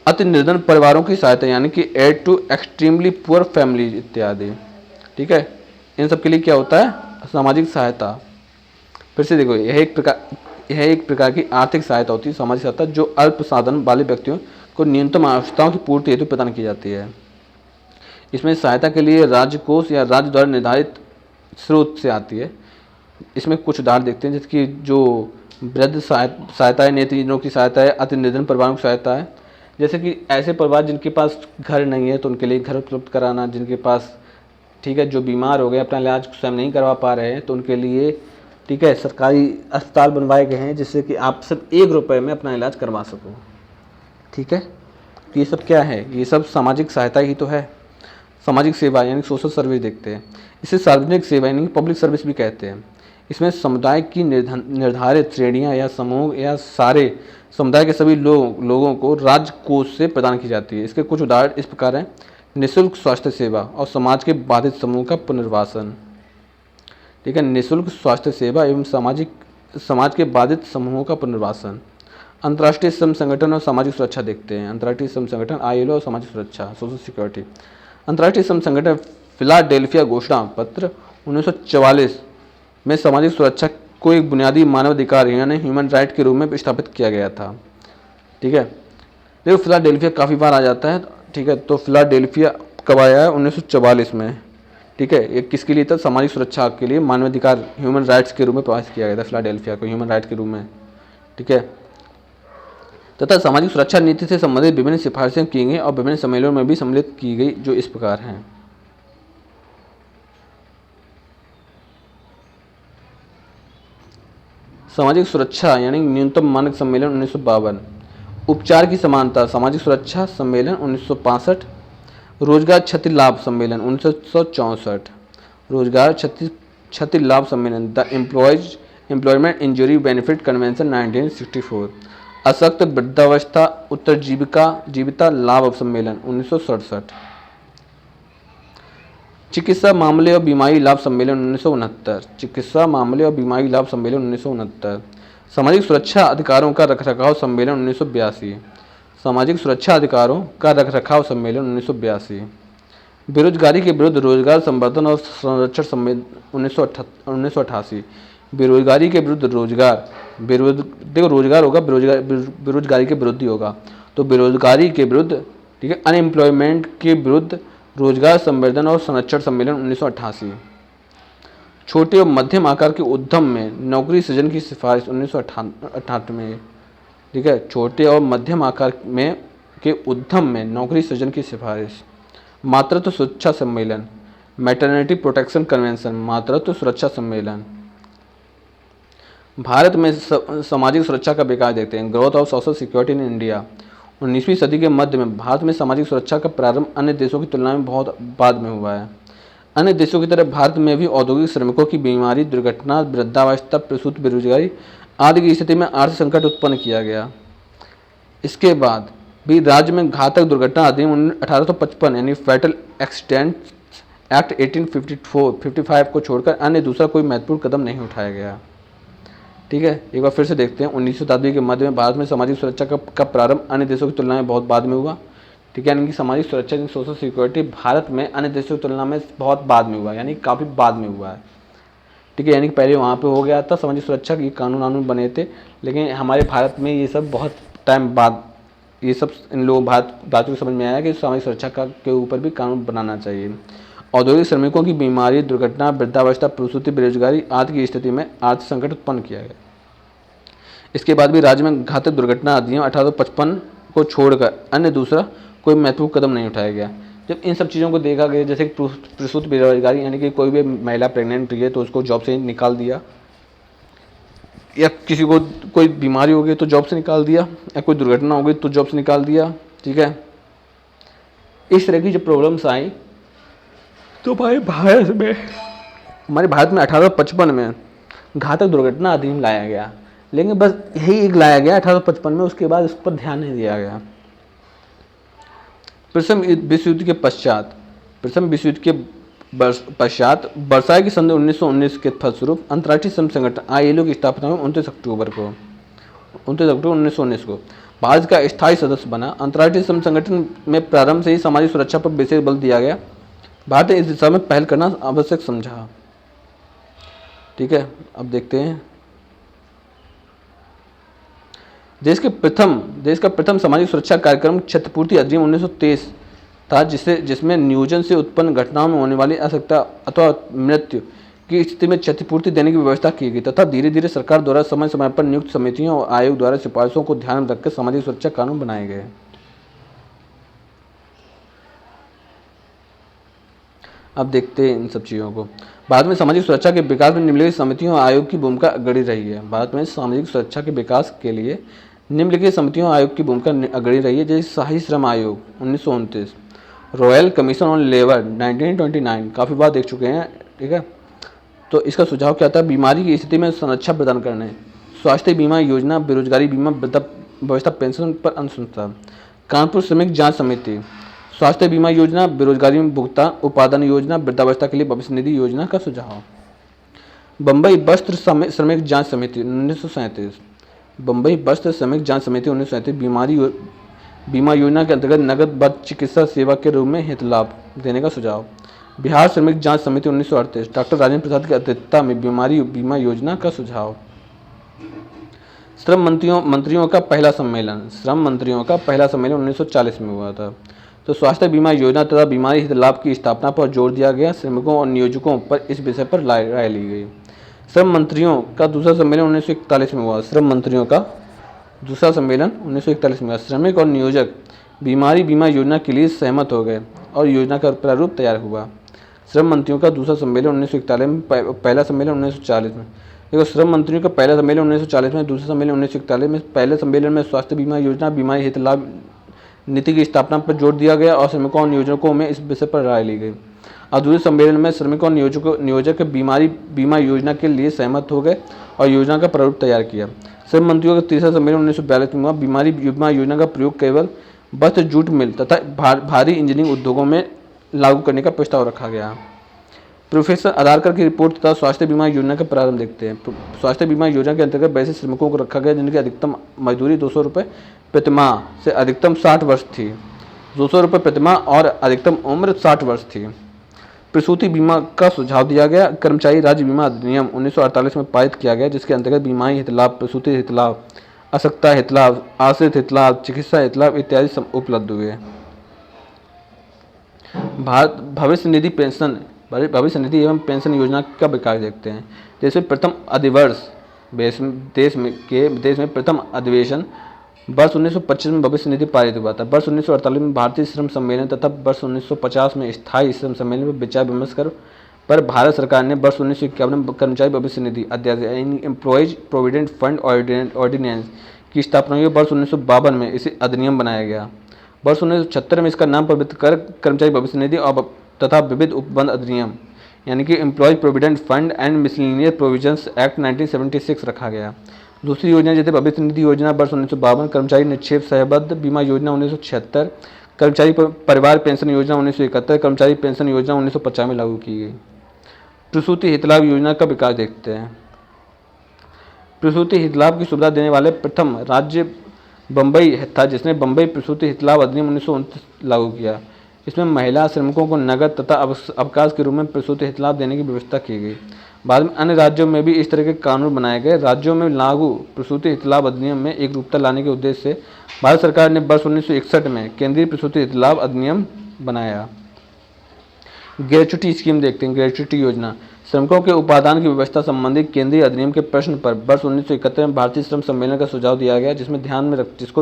अति निर्धन परिवारों की सहायता यानी कि aid to extremely poor families इत्यादि। ठीक है, इन सब के लिए क्या होता है? सामाजिक सहायता। फिर से देखो, यह एक प्रकार की आर्थिक सहायता होती है, सामाजिक सहायता, जो अल्प साधन वाले व्यक्तियों को न्यूनतम आवश्यकताओं की पूर्ति हेतु प्रदान की जाती है। इसमें सहायता के लिए राज्य कोष या राज्य द्वारा निर्धारित स्रोत से आती है। इसमें कुछ उदाहरण देखते हैं, जैसे कि जो वृद्ध सहायता है, नेत्रहीनों की सहायता है, अति निर्धन परिवारों की सहायता है। जैसे कि ऐसे परिवार जिनके पास घर नहीं है तो उनके लिए घर उपलब्ध कराना, जिनके पास ठीक है जो बीमार हो गए, अपना इलाज स्वयं नहीं करवा पा रहे हैं तो उनके लिए ठीक है सरकारी अस्पताल बनवाए गए हैं जिससे कि आप सिर्फ 1 रुपये में अपना इलाज करवा सको। ठीक है, तो ये सब क्या है? ये सब सामाजिक सहायता ही तो है। सामाजिक सेवा यानी सोशल सर्विस देखते हैं। इसे सार्वजनिक सेवा यानी पब्लिक सर्विस भी कहते हैं। इसमें समुदाय की निर्धारित श्रेणियां या समूह या सारे समुदाय के सभी लोगों को राज्य कोष से प्रदान की जाती है। इसके कुछ उदाहरण इस प्रकार हैं। निःशुल्क स्वास्थ्य सेवा और समाज के बाधित समूह का पुनर्वासन। ठीक है, निःशुल्क स्वास्थ्य सेवा एवं समाज के बाधित समूहों का पुनर्वासन। अंतर्राष्ट्रीय श्रम संगठन और सामाजिक सुरक्षा देखते हैं। अंतर्राष्ट्रीय श्रम संगठन ILO और सामाजिक सुरक्षा सोशल सिक्योरिटी। अंतर्राष्ट्रीय श्रम संगठन फिलाडेल्फिया घोषणा पत्र 1944 में सामाजिक सुरक्षा को एक बुनियादी मानवाधिकार यानी ह्यूमन राइट के रूप में स्थापित किया गया था। ठीक है, देखो फिलाडेल्फिया काफ़ी बार आ जाता है। ठीक है, तो फिलाडेल्फिया कब आया है? 1944 में। ठीक है, ये किसके लिए था? सामाजिक सुरक्षा के लिए मानवाधिकार ह्यूमन राइट्स के रूप में प्रकाशित किया गया था फिलाडेल्फिया को ह्यूमन राइट के रूप में। ठीक है, तथा सामाजिक सुरक्षा नीति से संबंधित विभिन्न सिफारिशें की गई और विभिन्न सम्मेलनों में भी सम्मिलित की गई जो इस प्रकार हैं। सामाजिक सुरक्षा यानी न्यूनतम मानक सम्मेलन 1952। उपचार की समानता सामाजिक सुरक्षा सम्मेलन 1965। रोजगार क्षति लाभ सम्मेलन 1964। रोजगार क्षति लाभ सम्मेलन the employment injury benefit convention 1964। अशक्त वृद्धावस्था उत्तरजीविता लाभ सम्मेलन 1967। चिकित्सा मामले और बीमारी लाभ सम्मेलन 1969। चिकित्सा मामले और बीमारी लाभ सम्मेलन 1969। सामाजिक सुरक्षा अधिकारों का रखरखाव सम्मेलन 1982। सामाजिक सुरक्षा अधिकारों का रखरखाव सम्मेलन 1982। बेरोजगारी के विरुद्ध रोजगार संवर्धन और संरक्षण सम्मेलन 1988। बेरोजगारी के विरुद्ध देखो रोजगार होगा, बेरोजगारी के विरुद्ध ही होगा, तो बेरोजगारी के विरुद्ध ठीक है अनएम्प्लॉयमेंट के विरुद्ध रोजगार संवर्धन और संरक्षण सम्मेलन 1988। छोटे और मध्यम आकार के उद्यम में नौकरी सृजन की सिफारिश 1968 में। ठीक है, छोटे और मध्यम आकार में के उद्यम में नौकरी सृजन की सिफारिश। मातृत्व सुरक्षा सम्मेलन, मैटरनिटी प्रोटेक्शन कन्वेंशन, मातृत्व सुरक्षा सम्मेलन। भारत में सामाजिक सुरक्षा का विकास देखते हैं, growth of social security in India. 19वीं सदी के मध्य में भारत में सामाजिक सुरक्षा का प्रारंभ अन्य देशों की तुलना में बहुत बाद में हुआ है। अन्य देशों की तरह भारत में भी औद्योगिक श्रमिकों की बीमारी, दुर्घटना, वृद्धावस्था, प्रसूति, बेरोजगारी आदि की स्थिति में आर्थिक संकट उत्पन्न किया गया। इसके बाद भी राज्य में घातक दुर्घटना अधिनियम 1855 यानी फैटल एक्सीडेंट एक्ट 1855 को छोड़कर अन्य दूसरा कोई महत्वपूर्ण कदम नहीं उठाया गया। ठीक है, एक बार फिर से देखते हैं। 19वीं शताब्दी के मध्य में भारत में सामाजिक सुरक्षा का प्रारंभ अन्य देशों की तुलना में बहुत बाद में हुआ। ठीक है, यानी कि सामाजिक सुरक्षा यानी सोशल सिक्योरिटी भारत में अन्य देशों की तुलना में बहुत बाद में हुआ, यानी काफ़ी बाद में हुआ है। ठीक है, यानी कि पहले वहाँ पे हो गया था सामाजिक सुरक्षा के कानून बने थे, लेकिन हमारे भारत में ये सब बहुत टाइम बाद ये सब इन लोगों भारत को समझ में आया कि सामाजिक सुरक्षा के ऊपर भी कानून बनाना चाहिए। औद्योगिक श्रमिकों की बीमारी, दुर्घटना, वृद्धावस्था, प्रसूति, बेरोजगारी आदि की स्थिति में आर्थिक संकट उत्पन्न किया गया। इसके बाद भी राज्य में घातक दुर्घटना अधिनियम 1855 को छोड़कर अन्य दूसरा कोई महत्वपूर्ण कदम नहीं उठाया गया। जब इन सब चीज़ों को देखा गया, जैसे कि प्रसूति, बेरोजगारी यानी कि कोई भी महिला प्रेग्नेंट रही है तो उसको जॉब से निकाल दिया, या किसी को कोई बीमारी हो गई तो जॉब से निकाल दिया, या कोई दुर्घटना हो गई तो जॉब से निकाल दिया। ठीक है, इस तरह की जो प्रॉब्लम्स आई तो हमारे भारत में 1855 में घातक दुर्घटना अधिनियम लाया गया, लेकिन बस यही एक लाया गया 1855 में, उसके बाद इस पर ध्यान नहीं दिया गया। प्रथम विश्व युद्ध के पश्चात वर्साई की संधि 1919 के फलस्वरूप अंतर्राष्ट्रीय श्रम संगठन ILO की स्थापना हुई 29 अक्टूबर 1919 को भारत का स्थायी सदस्य बना। अंतर्राष्ट्रीय श्रम संगठन में प्रारंभ से ही सामाजिक सुरक्षा पर विशेष बल दिया गया। भारत ने इस दिशा में पहल करना आवश्यक समझा। ठीक है, अब देखते हैं देश का प्रथम सामाजिक सुरक्षा कार्यक्रम क्षतिपूर्ति अधिनियम 1923 था, जिसमें नियोजन से उत्पन्न घटनाओं में होने वाली असुरक्षा अथवा मृत्यु की स्थिति में क्षतिपूर्ति देने की व्यवस्था की गई तथा धीरे धीरे सरकार द्वारा समय समय पर नियुक्त समितियों और आयोग द्वारा सिफारिशों को ध्यान में रखकर सामाजिक सुरक्षा कानून बनाए गए। अब देखते हैं इन सब चीज़ों को। भारत में सामाजिक सुरक्षा के विकास में निम्नलिखित समितियों और आयोग की भूमिका अग्रणी रही है। भारत में सामाजिक सुरक्षा के विकास के लिए निम्नलिखित समितियों और आयोग की भूमिका अग्रणी रही है, जैसे शाही श्रम आयोग 1929, रॉयल कमीशन ऑन लेबर 1929, काफ़ी बार देख चुके हैं। ठीक है, तो इसका सुझाव क्या था? बीमारी की स्थिति में संरक्षण प्रदान करने, स्वास्थ्य बीमा योजना, बेरोजगारी बीमा, वृद्धावस्था पेंशन पर अनुसंधान। कानपुर श्रमिक जांच समिति, स्वास्थ्य बीमा योजना, बेरोजगारी में भुगतान, उत्पादन योजना, वृद्धावस्था के लिए भविष्य निधि योजना का सुझाव। बम्बई वस्त्र श्रमिक जांच समिति 1937, बम्बई वस्त्र श्रमिक जांच समिति 1937 बीमा योजना के अंतर्गत नकद बद्ध चिकित्सा सेवा के रूप में हित लाभ देने का सुझाव। बिहार श्रमिक जांच समिति 1938 डॉक्टर राजेंद्र प्रसाद की अध्यक्षता में बीमा योजना का सुझाव। श्रम मंत्रियों का पहला सम्मेलन 1940 में हुआ था। तो स्वास्थ्य बीमा योजना तथा बीमारी हित लाभ की स्थापना पर जोर दिया गया। श्रमिकों और नियोजकों पर इस विषय पर राय ली गई। श्रम मंत्रियों का दूसरा सम्मेलन 1941 में हुआ। श्रम मंत्रियों का दूसरा सम्मेलन 1941 में हुआ। श्रमिक और नियोजक बीमारी बीमा योजना के लिए सहमत हो गए और योजना का प्रारूप तैयार हुआ। श्रम मंत्रियों का दूसरा सम्मेलन 1941 में, पहला सम्मेलन 1940 में। देखो, श्रम मंत्रियों का पहला सम्मेलन 1940 में, दूसरा सम्मेलन 1941 में। पहले सम्मेलन में स्वास्थ्य बीमा योजना बीमारी हित लाभ नीति की स्थापना पर जोर दिया गया और श्रमिकों और नियोजकों में इस विषय पर राय ली गई। और दूसरे सम्मेलन में श्रमिकों और नियोजक बीमारी बीमा योजना के लिए सहमत हो गए और योजना का प्रारूप तैयार किया। श्रम मंत्रियों का तीसरा सम्मेलन 1942 में हुआ। बीमारी बीमा योजना का प्रयोग केवल वस्त्र, जूट मिल तथा भारी इंजीनियरिंग उद्योगों में लागू करने का प्रस्ताव रखा गया। प्रोफेसर आधारकर की रिपोर्ट तथा स्वास्थ्य बीमा योजना का प्रारंभ देखते हैं। स्वास्थ्य बीमा योजना के अंतर्गत वैसे श्रमिकों को रखा गया जिनकी अधिकतम मजदूरी 200 रुपये प्रतिमाह से अधिकतम 60 वर्ष थी। 200 रुपये प्रतिमाह और अधिकतम उम्र 60 वर्ष थी। प्रसूति बीमा का सुझाव दिया गया। कर्मचारी राज्य बीमा अधिनियम 1948 में पारित किया गया, जिसके अंतर्गत बीमारी हित लाभ, प्रसूति हित लाभ, असक्ता हित लाभ, आश्रित हित लाभ, चिकित्सा हित लाभ इत्यादि उपलब्ध हुए। भविष्य निधि पेंशन भविष्य निधि एवं पेंशन योजना का विकास देखते हैं। देश में प्रथम अधिवर्ष देश में प्रथम अधिवेशन वर्ष 1925 में भविष्य निधि पारित हुआ था। वर्ष 1948 में भारतीय श्रम सम्मेलन तथा वर्ष 1950 में स्थायी श्रम सम्मेलन में विचार विमर्श पर भारत सरकार ने वर्ष 1951 में कर्मचारी भविष्य निधि अध्यादेश एम्प्लॉयज प्रोविडेंट फंड ऑर्डिनेंस की स्थापना हुई। वर्ष 1952 में इसे अधिनियम बनाया गया। वर्ष 1976 में इसका नाम परिवर्तित कर कर्मचारी भविष्य निधि तथा विविध उपबंध अधिनियम यानी कि employees provident fund and miscellaneous provisions act 1976 रखा गया। दूसरी योजना जैसे भविष्य निधि योजना वर्ष 1952, कर्मचारी निक्षेप सहबद्ध बीमा योजना 1976, कर्मचारी परिवार पेंशन योजना 1971, कर्मचारी पेंशन योजना 1950 में लागू की गई। प्रसूति हित लाभ योजना का विकास देखते हैं। प्रसूति हित लाभ की सुविधा देने वाले प्रथम राज्य बम्बई था, जिसने बम्बई प्रसूति हित लाभ अधिनियम 1929 लागू किया। इसमें महिला श्रमिकों को नकद तथा अवकाश के रूप में प्रसूति हित लाभ देने की व्यवस्था की गई। बाद में अन्य राज्यों में भी इस तरह के कानून बनाए गए। राज्यों में लागू प्रसूति हित लाभ अधिनियम में एक रूपता लाने के उद्देश्य से भारत सरकार ने वर्ष 1961 में केंद्रीय प्रसूति हित लाभ अधिनियम बनाया। ग्रेच्युटी स्कीम देखते हैं। ग्रेच्युटी योजना श्रमिकों के उपादान की व्यवस्था संबंधी केंद्रीय अधिनियम के प्रश्न पर वर्ष 1971 में भारतीय श्रम सम्मेलन का सुझाव दिया गया, जिसको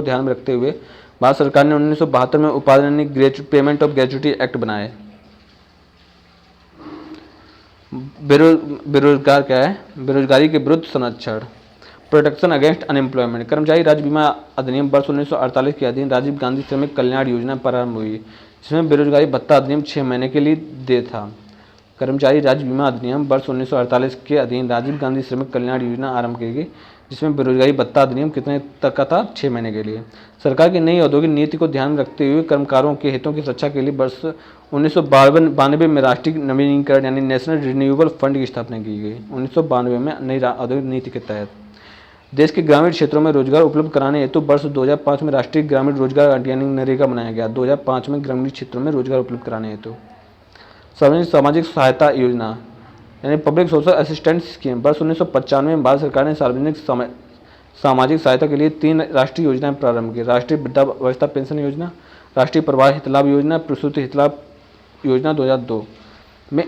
ध्यान में रखते हुए भारत सरकार ने 1972 में उपादान पेमेंट ऑफ ग्रेच्युटी एक्ट बनाए। बेरोजगार क्या है? बेरोजगारी के विरुद्ध संरक्षण, प्रोटेक्शन अगेंस्ट अनएम्प्लॉयमेंट। कर्मचारी राज्य बीमा अधिनियम वर्ष 1948 के अधीन राजीव गांधी श्रमिक कल्याण योजना प्रारंभ हुई, जिसमें बेरोजगारी भत्ता अधिनियम 6 महीने के लिए दे था। कर्मचारी राज्य बीमा अधिनियम वर्ष 1948 के अधीन राजीव गांधी श्रमिक कल्याण योजना आरंभ की गई, जिसमें बेरोजगारी भत्ता अधिनियम कितने तक का था? 6 महीने के लिए। सरकार की नई औद्योगिक नीति को ध्यान में रखते हुए कर्मकारों के हितों की सुरक्षा के लिए वर्ष 1992 में राष्ट्रीय नवीनीकरण यानी नेशनल रिन्यूएबल फंड की स्थापना की गई। 1992 में नई औद्योगिक नीति के तहत देश के ग्रामीण क्षेत्रों में रोजगार उपलब्ध कराने हेतु वर्ष 2005 में राष्ट्रीय ग्रामीण रोजगार यानी नरेगा बनाया गया। 2005 में ग्रामीण क्षेत्रों में रोजगार उपलब्ध कराने हेतु सामाजिक सहायता योजना यानी पब्लिक सोशल असिस्टेंस स्कीम वर्ष 1995 में भारत सरकार ने सार्वजनिक सामाजिक सहायता के लिए 3 राष्ट्रीय योजनाएं प्रारंभ की। राष्ट्रीय वृद्धावस्था पेंशन योजना, राष्ट्रीय परिवार हित लाभ योजना, प्रसूति हित लाभ योजना 2002 में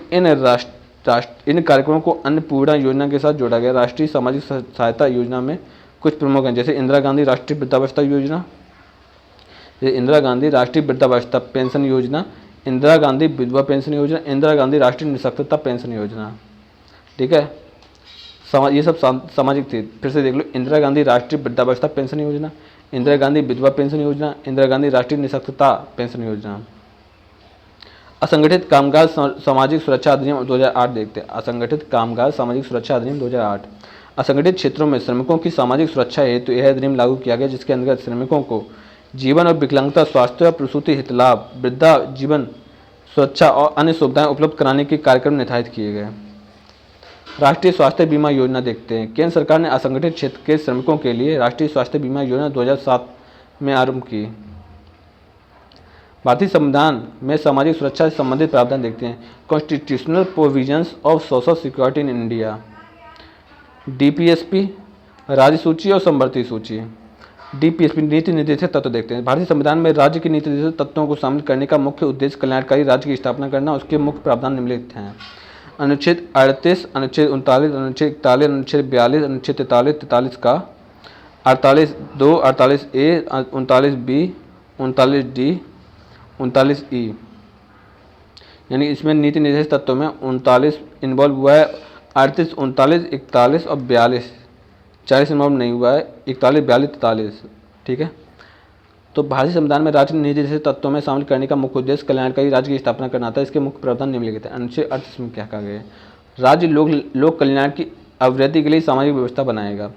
इन कार्यक्रमों को अन्नपूर्णा योजना के साथ जोड़ा गया। राष्ट्रीय सामाजिक सहायता योजना में कुछ प्रमुख हैं, जैसे इंदिरा गांधी राष्ट्रीय वृद्धावस्था योजना, इंदिरा गांधी राष्ट्रीय वृद्धावस्था पेंशन योजना, इंदिरा गांधी विधवा पेंशन योजना, इंदिरा गांधी राष्ट्रीय निःशक्तता पेंशन योजना। ठीक है, ये सब सामाजिक थी। फिर से देख लो, इंदिरा गांधी राष्ट्रीय वृद्धावस्था पेंशन योजना, इंदिरा गांधी विधवा पेंशन योजना, इंदिरा गांधी राष्ट्रीय निःशक्तता पेंशन योजना। असंगठित कामगार सामाजिक सुरक्षा अधिनियम 2008 देखते हैं। असंगठित कामगार सामाजिक सुरक्षा अधिनियम 2008 असंगठित क्षेत्रों में श्रमिकों की सामाजिक सुरक्षा हेतु यह अधिनियम लागू किया गया, जिसके अंतर्गत श्रमिकों को जीवन और विकलांगता, स्वास्थ्य और प्रसूति हित लाभ, वृद्धा जीवन सुरक्षा और अन्य सुविधाएं उपलब्ध कराने के कार्यक्रम निर्धारित किए गए। राष्ट्रीय स्वास्थ्य बीमा योजना देखते हैं। केंद्र सरकार ने असंगठित क्षेत्र के श्रमिकों के लिए राष्ट्रीय स्वास्थ्य बीमा योजना 2007 में आरंभ की। भारतीय संविधान में सामाजिक सुरक्षा से संबंधित प्रावधान देखते हैं। Constitutional provisions of social security in India, DPSP, राज्य सूची और समवर्ती सूची। डीपीएसपी नीति निर्देशक तत्व देखते हैं। भारतीय संविधान में राज्य की नीति निर्देशक तत्वों को शामिल करने का मुख्य उद्देश्य कल्याणकारी राज्य की स्थापना करना। उसके मुख्य प्रावधान निम्नलिखित हैं। अनुच्छेद 38, अनुच्छेद 39, अनुच्छेद 41, अनुच्छेद 42, अनुच्छेद 43, 43 का, 48(2), 48(a), 39(b), 39(d), 39(e), यानी इसमें नीति निर्देशक तत्वों में 39 इन्वॉल्व हुआ है। 38, 39, 41 और 42, 40 इन्वॉल्व नहीं हुआ है। 41, 42, 43। ठीक है, तो भारतीय संविधान में राज्य नीति निर्देशक तत्वों में शामिल करने का मुख्य उद्देश्य कल्याणकारी राज्य की स्थापना करना था। इसके मुख्य प्रावधान निम्नलिखित हैं। अनुच्छेद 38 में क्या कहा गया है? राज्य लोक कल्याण की अभिवृद्धि के लिए सामाजिक व्यवस्था बनाएगा।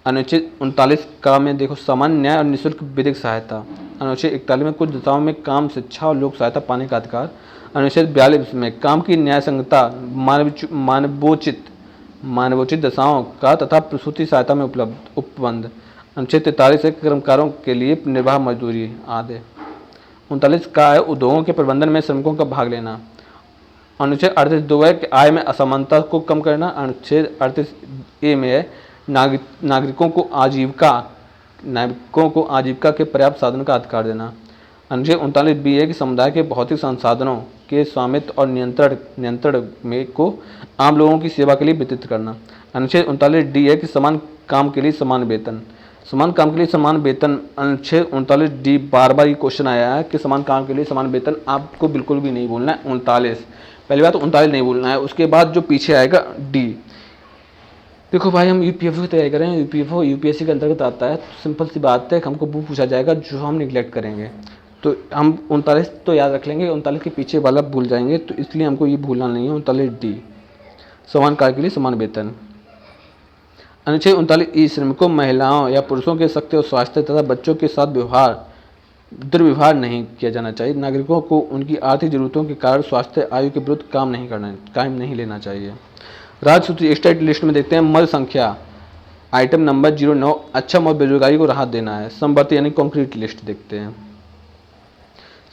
अनुच्छेद 39 का में देखो, सामान्य न्याय और निःशुल्क विधिक सहायता। अनुच्छेद 41 में कुछ दशाओं में काम, शिक्षा और लोक सहायता पाने का अधिकार। अनुच्छेद 42 में काम की न्याय संगता, मानवोचित दशाओं का तथा प्रसूति सहायता में उपलब्ध उपबंध। अनुच्छेद 43 है कर्मकारों के लिए निर्वाह मजदूरी आदि। 39 का है उद्योगों के प्रबंधन में श्रमिकों का भाग लेना। अनुच्छेद 38(2) है कि आय में असमानता को कम करना। अनुच्छेद 38(a) में है नागरिकों को आजीविका के पर्याप्त साधन का अधिकार देना। अनुच्छेद 39 है कि समुदाय के भौतिक संसाधनों के स्वामित्व और नियंत्रण में को आम लोगों की सेवा के लिए वितरित करना। अनुच्छेद 39 है कि समान काम के लिए समान वेतन। समान काम के लिए समान वेतन, अनुच्छेद 39 बार बार ये क्वेश्चन आया है कि समान काम के लिए समान वेतन, आपको बिल्कुल भी नहीं बोलना है 39। पहली बात तो 39 नहीं बोलना है, उसके बाद जो पीछे आएगा डी। देखो भाई, हम यूपीएफओ की तैयारी करें, यूपीएफओ यूपीएससी के अंतर्गत आता है, तो सिंपल सी बात है, हमको वो पूछा जाएगा जो हम निगलेक्ट करेंगे। तो हम 39 तो याद रख लेंगे, 39 के पीछे वाला भूल जाएंगे, तो इसलिए हमको ये भूलना नहीं है। 39 डी, समान कार्य के लिए समान वेतन। अनुच्छेद 39 श्रमिकों, महिलाओं या पुरुषों के शक्ति और स्वास्थ्य तथा बच्चों के साथ दुर्व्यवहार नहीं किया जाना चाहिए। नागरिकों को उनकी आर्थिक जरूरतों के कारण स्वास्थ्य आयु के विरुद्ध काम नहीं लेना चाहिए। राज्य सूची स्टेट लिस्ट में देखते हैं, मल संख्या आइटम नंबर 09, अक्षम और बेरोजगारी को राहत देना है। समवर्ती यानी कॉन्क्रीट लिस्ट देखते हैं।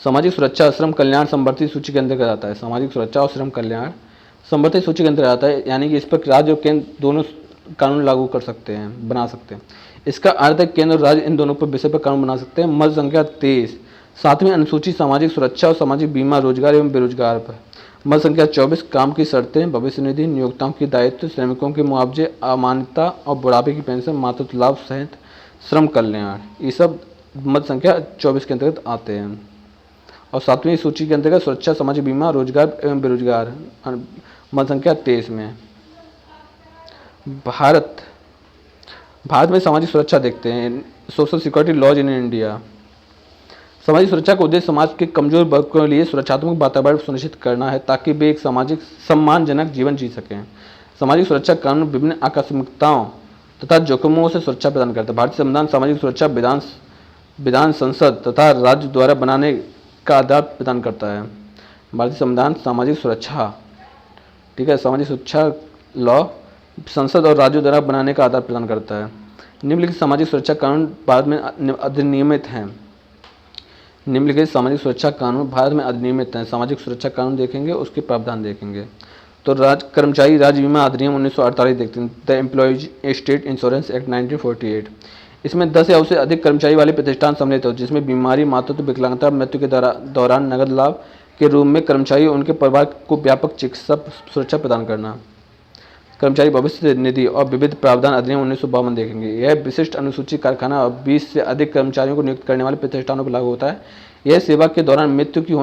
सामाजिक सुरक्षा श्रम कल्याण समवर्ती सूची के अंतर्गत आता है। सामाजिक सुरक्षा और श्रम कल्याण समवर्ती सूची के अंतर्गत आता है, यानी कि इस पर राज्य और केंद्र दोनों कानून लागू कर सकते हैं, बना सकते हैं। इसका अर्थ है केंद्र और राज्य इन दोनों पर विषय पर कानून बना सकते हैं। मद संख्या 23, 7वीं अनुसूची सामाजिक सुरक्षा और सामाजिक बीमा, रोजगार एवं बेरोजगार पर। मद संख्या 24, काम की शर्तें, भविष्य निधि, नियोक्ताओं के दायित्व, श्रमिकों के मुआवजे, अमान्यता और बुढ़ापे की पेंशन, मातृत्व लाभ सहित श्रम कल्याण, ये सब मद संख्या 24 के अंतर्गत आते हैं। और 7वीं सूची के अंतर्गत सुरक्षा, सामाजिक बीमा, रोजगार एवं बेरोजगार मद संख्या 23 में। भारत में सामाजिक सुरक्षा देखते हैं, social security laws in India. सामाजिक सुरक्षा का उद्देश्य समाज के कमजोर वर्ग के लिए सुरक्षात्मक वातावरण सुनिश्चित करना है, ताकि वे एक सामाजिक सम्मानजनक जीवन जी सकें। सामाजिक सुरक्षा कानून विभिन्न आकस्मिकताओं तथा जोखिमों से सुरक्षा प्रदान करता है। भारतीय संविधान सामाजिक सुरक्षा विधान संसद तथा राज्य द्वारा बनाने का आधार प्रदान करता है। भारतीय संविधान सामाजिक सुरक्षा, ठीक है, सामाजिक सुरक्षा लॉ संसद और राज्यों द्वारा बनाने का आधार प्रदान करता है। निम्नलिखित सामाजिक सुरक्षा कानून भारत में अधिनियमित हैं। निम्नलिखित सामाजिक सुरक्षा कानून भारत में अधिनियमित हैं। सामाजिक सुरक्षा कानून देखेंगे, उसके प्रावधान देखेंगे। तो कर्मचारी राज्य बीमा अधिनियम 1948 देखते हैं, the employees state insurance act 1948। इसमें 10 या उससे अधिक कर्मचारी वाले प्रतिष्ठान सम्मिलित होते हैं, जिसमें बीमारी, मातृत्व, विकलांगता, मृत्यु के दौरान नगद लाभ के रूप में कर्मचारी और उनके परिवार को व्यापक चिकित्सा सुरक्षा प्रदान करना। कर्मचारी भविष्य निधि और विविध प्रावधान अधिनियम 1952 देखेंगे। यह विशिष्ट अनुसूचित कारखाना और 20 से अधिक कर्मचारियों को नियुक्त करने वाले प्रतिष्ठानों पर लागू होता है। यह सेवा के दौरान मृत्यु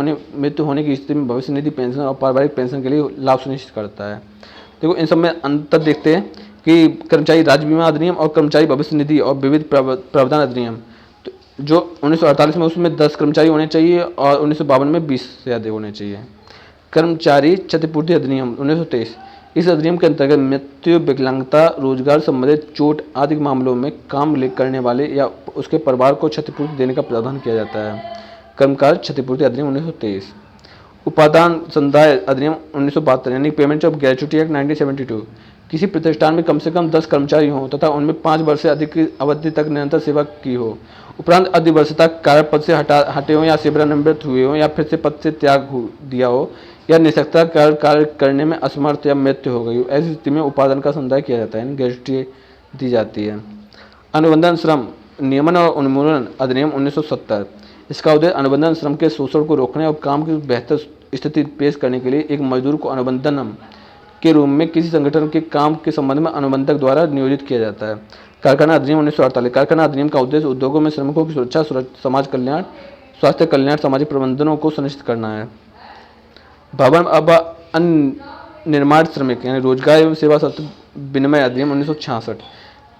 होने की स्थिति में भविष्य निधि पेंशन और पारिवारिक पेंशन के लिए लाभ सुनिश्चित करता है। देखो, इन सब में अंतर देखते हैं कि कर्मचारी राज्य बीमा अधिनियम और कर्मचारी भविष्य निधि और विविध प्रावधान अधिनियम, तो जो 1948 में उसमें 10 कर्मचारी होने चाहिए और 1952 में 20 से अधिक होने चाहिए। कर्मचारी क्षतिपूर्ति अधिनियम 1923, इस अधिनियम के अंतर्गत मृत्यु, विकलांगता, रोजगार संबंधित चोट आदि मामलों में काम करने वाले या उसके परिवार को क्षतिपूर्ति देने का प्रावधान किया जाता है। कर्मकार क्षतिपूर्ति अधिनियम 1923। उपादान संदाय अधिनियम 1972, यानी पेमेंट ऑफ ग्रेच्युटी एक्ट 1972। किसी प्रतिष्ठान में कम से कम 10 कर्मचारी हों तथा उनमें 5 वर्ष से अधिक की अवधि तक निरंतर सेवा की हो, उपरांत अधिवर्षता कार्य पद से हटे हों या सेवानिवृत्त हुए हों या फिर से पद से त्याग दिया हो या निःशक्तता कार्य करने में असमर्थ या मृत्यु हो गई हो, ऐसी स्थिति में उपादान का संदाय किया जाता है, यानी ग्रेच्युटी दी जाती है। अनुबंधन श्रम नियमन और उन्मूलन अधिनियम 1970। इसका उद्देश्य अनुबंधन श्रम के शोषण को रोकने और काम की बेहतर स्थिति पेश करने के लिए एक मजदूर को अनुबंधन के रूप में किसी संगठन के काम के संबंध में अनुबंधक द्वारा नियोजित किया जाता है। कारखाना अधिनियम 1948। कारखाना अधिनियम का उद्देश्य उद्योगों में श्रमिकों की सुरक्षा, समाज कल्याण, स्वास्थ्य कल्याण, सामाजिक प्रबंधनों को सुनिश्चित करना है। भवन अब अन्य निर्माण श्रमिक, यानी रोजगार एवं सेवा शर्त विनिमय अधिनियम 1966।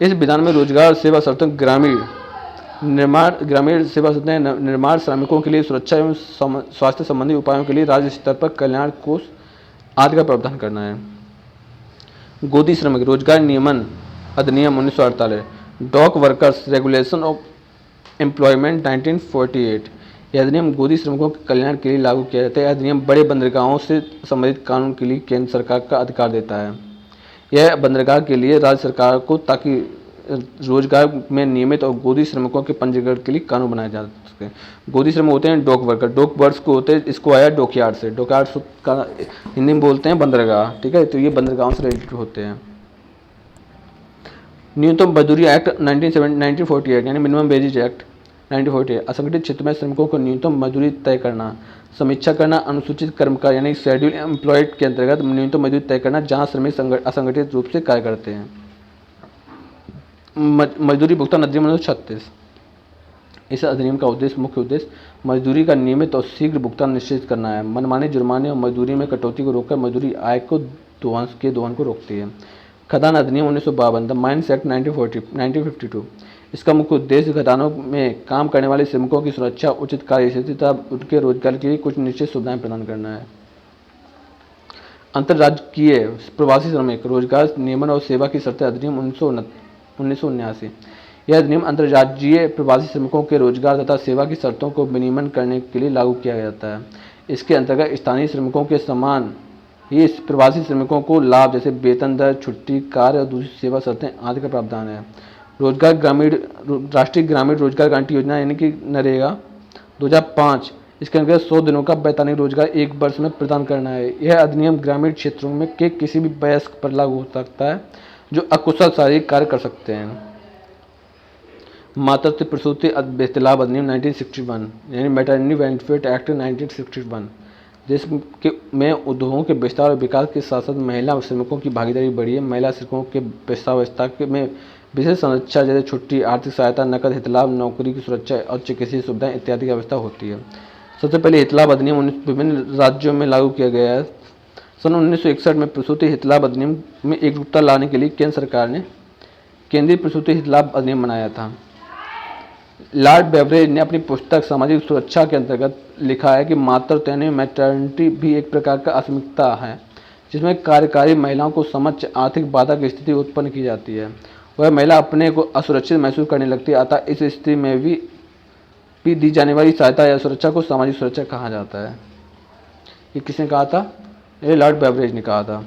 इस विधान में रोजगार और सेवा शर्तों ग्रामीण सेवा शर्तें निर्माण श्रमिकों के लिए सुरक्षा एवं स्वास्थ्य संबंधी उपायों के लिए राज्य स्तर पर कल्याण कोष आदि का प्रावधान करना है। गोदी श्रमिक रोजगार नियमन अधिनियम 1948। Dock workers regulation of employment 1948। यह अधिनियम गोदी श्रमिकों के कल्याण के लिए लागू किया जाता है। यह अधिनियम बड़े बंदरगाहों से संबंधित कानून के लिए केंद्र सरकार का अधिकार देता है। यह बंदरगाह के लिए राज्य सरकार को, ताकि रोजगार में नियमित और गोदी श्रमिकों के पंजीकरण के लिए कानून बनाए जा सके। गोदी श्रमिक होते हैं डॉक वर्कर, डॉक वर्क्स को होते हैं, इसको आया डॉकयार्ड से, डॉकयार्ड का हिंदी में बोलते हैं बंदरगाह, ठीक है। तो ये बंदरगाहों से रिलेटेड होते हैं। न्यूनतम मजदूरी एक्ट 1948, यानी मिनिमम वेजेज एक्ट 1940 असंगठित क्षेत्र में श्रमिकों को न्यूनतम मजदूरी तय करना, समीक्षा करना, अनुसूचित कर्मकार यानी शेड्यूल एम्प्लॉयड के अंतर्गत न्यूनतम मजदूरी तय करना जहां श्रमिक असंगठित रूप से कार्य करते हैं। मजदूरी भुगतान अधिनियम 1936। इस अधिनियम का मुख्य उद्देश्य मजदूरी का नियमित और शीघ्र भुगतान निश्चित करना है। मनमानी जुर्माने और मजदूरी में कटौती को रोककर मजदूरी आय को दोहन को रोकती है। खदान अधिनियम 1952 द माइंस एक्ट 1952। इसका मुख्य उद्देश्य खदानों में काम करने वाले श्रमिकों की सुरक्षा, उचित कार्य स्थिति तथा उनके रोजगार के लिए कुछ निश्चित सुविधाएं प्रदान करना है। अंतर्राज्यीय प्रवासी श्रमिक रोजगार नियमन और सेवा की शर्तें अधिनियम 1979। यह अधिनियम अंतर्राज्यीय प्रवासी श्रमिकों के रोजगार तथा सेवा की शर्तों को विनियमन करने के लिए लागू किया जाता है। इसके अंतर्गत स्थानीय श्रमिकों के समान ही प्रवासी श्रमिकों को लाभ जैसे वेतन दर, छुट्टी, कार्य और दूसरी सेवा शर्तें आदि का प्रावधान है। राष्ट्रीय ग्रामीण रोजगार गारंटी योजना यानी कि नरेगा 2005 इसके अंतर्गत 100 दिनों का वैतनिक रोजगार 1 वर्ष में प्रदान करना है। यह अधिनियम ग्रामीण क्षेत्रों में के किसी भी वयस्क पर लागू हो सकता है जो अकुशल शारीरिक कार्य कर सकते हैं। मातृत्व प्रसूति लाभ अधिनियम 1961 यानी मैटरनिटी बेनिफिट एक्ट 1961। देश में उद्योगों के विस्तार और विकास के साथ साथ महिला श्रमिकों की भागीदारी बढ़ी है। महिला श्रमिकों के पेशा में विशेष संरक्षा जैसे छुट्टी, आर्थिक सहायता, नकद हितलाभ, नौकरी की सुरक्षा और चिकित्सीय सुविधाएं इत्यादि की व्यवस्था होती है। सबसे पहले हितलाभ अधिनियम विभिन्न राज्यों में लागू किया गया है। सन 1961 में प्रसूति हितलाभ अधिनियम में एकरूपता लाने के लिए केंद्र सरकार ने केंद्रीय प्रसूति हितलाभ अधिनियम बनाया था। लॉर्ड बेवरेज ने अपनी पुस्तक सामाजिक सुरक्षा के अंतर्गत लिखा है कि मातृत्व यानी मैटरनिटी भी एक प्रकार का असमिकता है जिसमें कार्यकारी महिलाओं को समक्ष आर्थिक बाधा की स्थिति उत्पन्न की जाती है। वह महिला अपने को असुरक्षित महसूस करने लगती है। अतः इस स्थिति में भी दी जाने वाली सहायता या सुरक्षा को सामाजिक सुरक्षा कहा जाता है। ये किसने कहा था? ये लॉर्ड बेवरेज ने कहा था।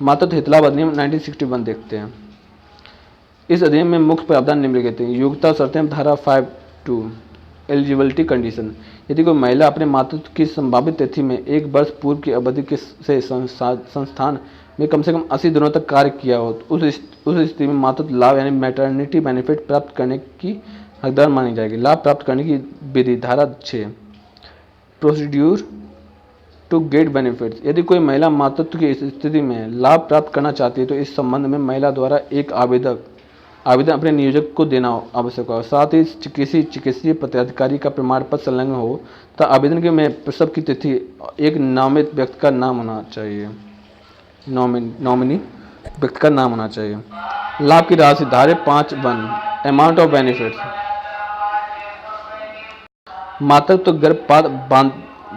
मातृत्व हितलाभ अधिनियम 1961 देखते हैं। इस अधिनियम में मुख्य प्रावधान निम्नलिखित हैं। योग्यता शर्तें धारा 5(2) एलिजिबिलिटी कंडीशन। यदि कोई महिला अपने मातृत्व की संभावित तिथि में 1 वर्ष पूर्व की अवधि से संस्थान में कम से कम 80 दिनों तक कार्य किया हो तो उस स्थिति में मातृत्व लाभ यानी मैटरनिटी बेनिफिट प्राप्त करने की हकदार मानी जाएगी। लाभ प्राप्त करने की विधि धारा 6 प्रोसीड्यूर टू गेट बेनिफिट्स। यदि कोई महिला मातृत्व की स्थिति में लाभ प्राप्त करना चाहती है तो इस संबंध में महिला द्वारा एक आवेदन अपने नियोजक को देना आवश्यक हो। साथ ही किसी चिकित्सीय पदाधिकारी का प्रमाण पत्र संलग्न हो तथा आवेदन के में प्रसव की तिथि एक नामित व्यक्ति का नाम होना चाहिए। नॉमिनी व्यक्ति का नाम होना चाहिए। लाभ की राशि धारा 5(1) अमाउंट ऑफ बेनिफिट्स। मातृत्व, गर्भपात,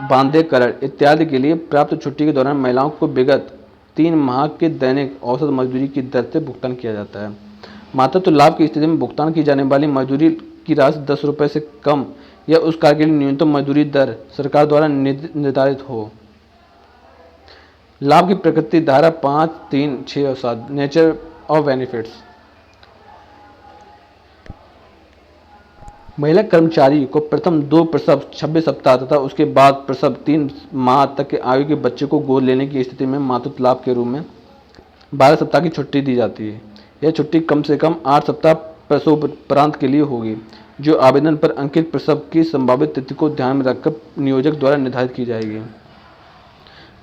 बांधेकरण इत्यादि के लिए प्राप्त छुट्टी के दौरान महिलाओं को विगत 3 माह के दैनिक औसत मजदूरी की दर से भुगतान किया जाता है। मातृत्व लाभ की स्थिति में भुगतान की जाने वाली मजदूरी की राशि 10 रुपये से कम या उस कार्य के लिए न्यूनतम मजदूरी दर सरकार द्वारा निर्धारित हो। लाभ की प्रकृति धारा 5, 3, 6 और 7 नेचर ऑफ बेनिफिट्स। महिला कर्मचारी को प्रथम 2 प्रसव 26 सप्ताह तथा उसके बाद प्रसव 3 माह तक के आयु के बच्चे को गोद लेने की स्थिति में मातृत्व लाभ के रूप में 12 सप्ताह की छुट्टी दी जाती है। यह छुट्टी कम से कम 8 सप्ताह प्रसवोपरांत के लिए होगी जो आवेदन पर अंकित प्रसव की संभावित तिथि को ध्यान में रखकर नियोजक द्वारा निर्धारित की जाएगी।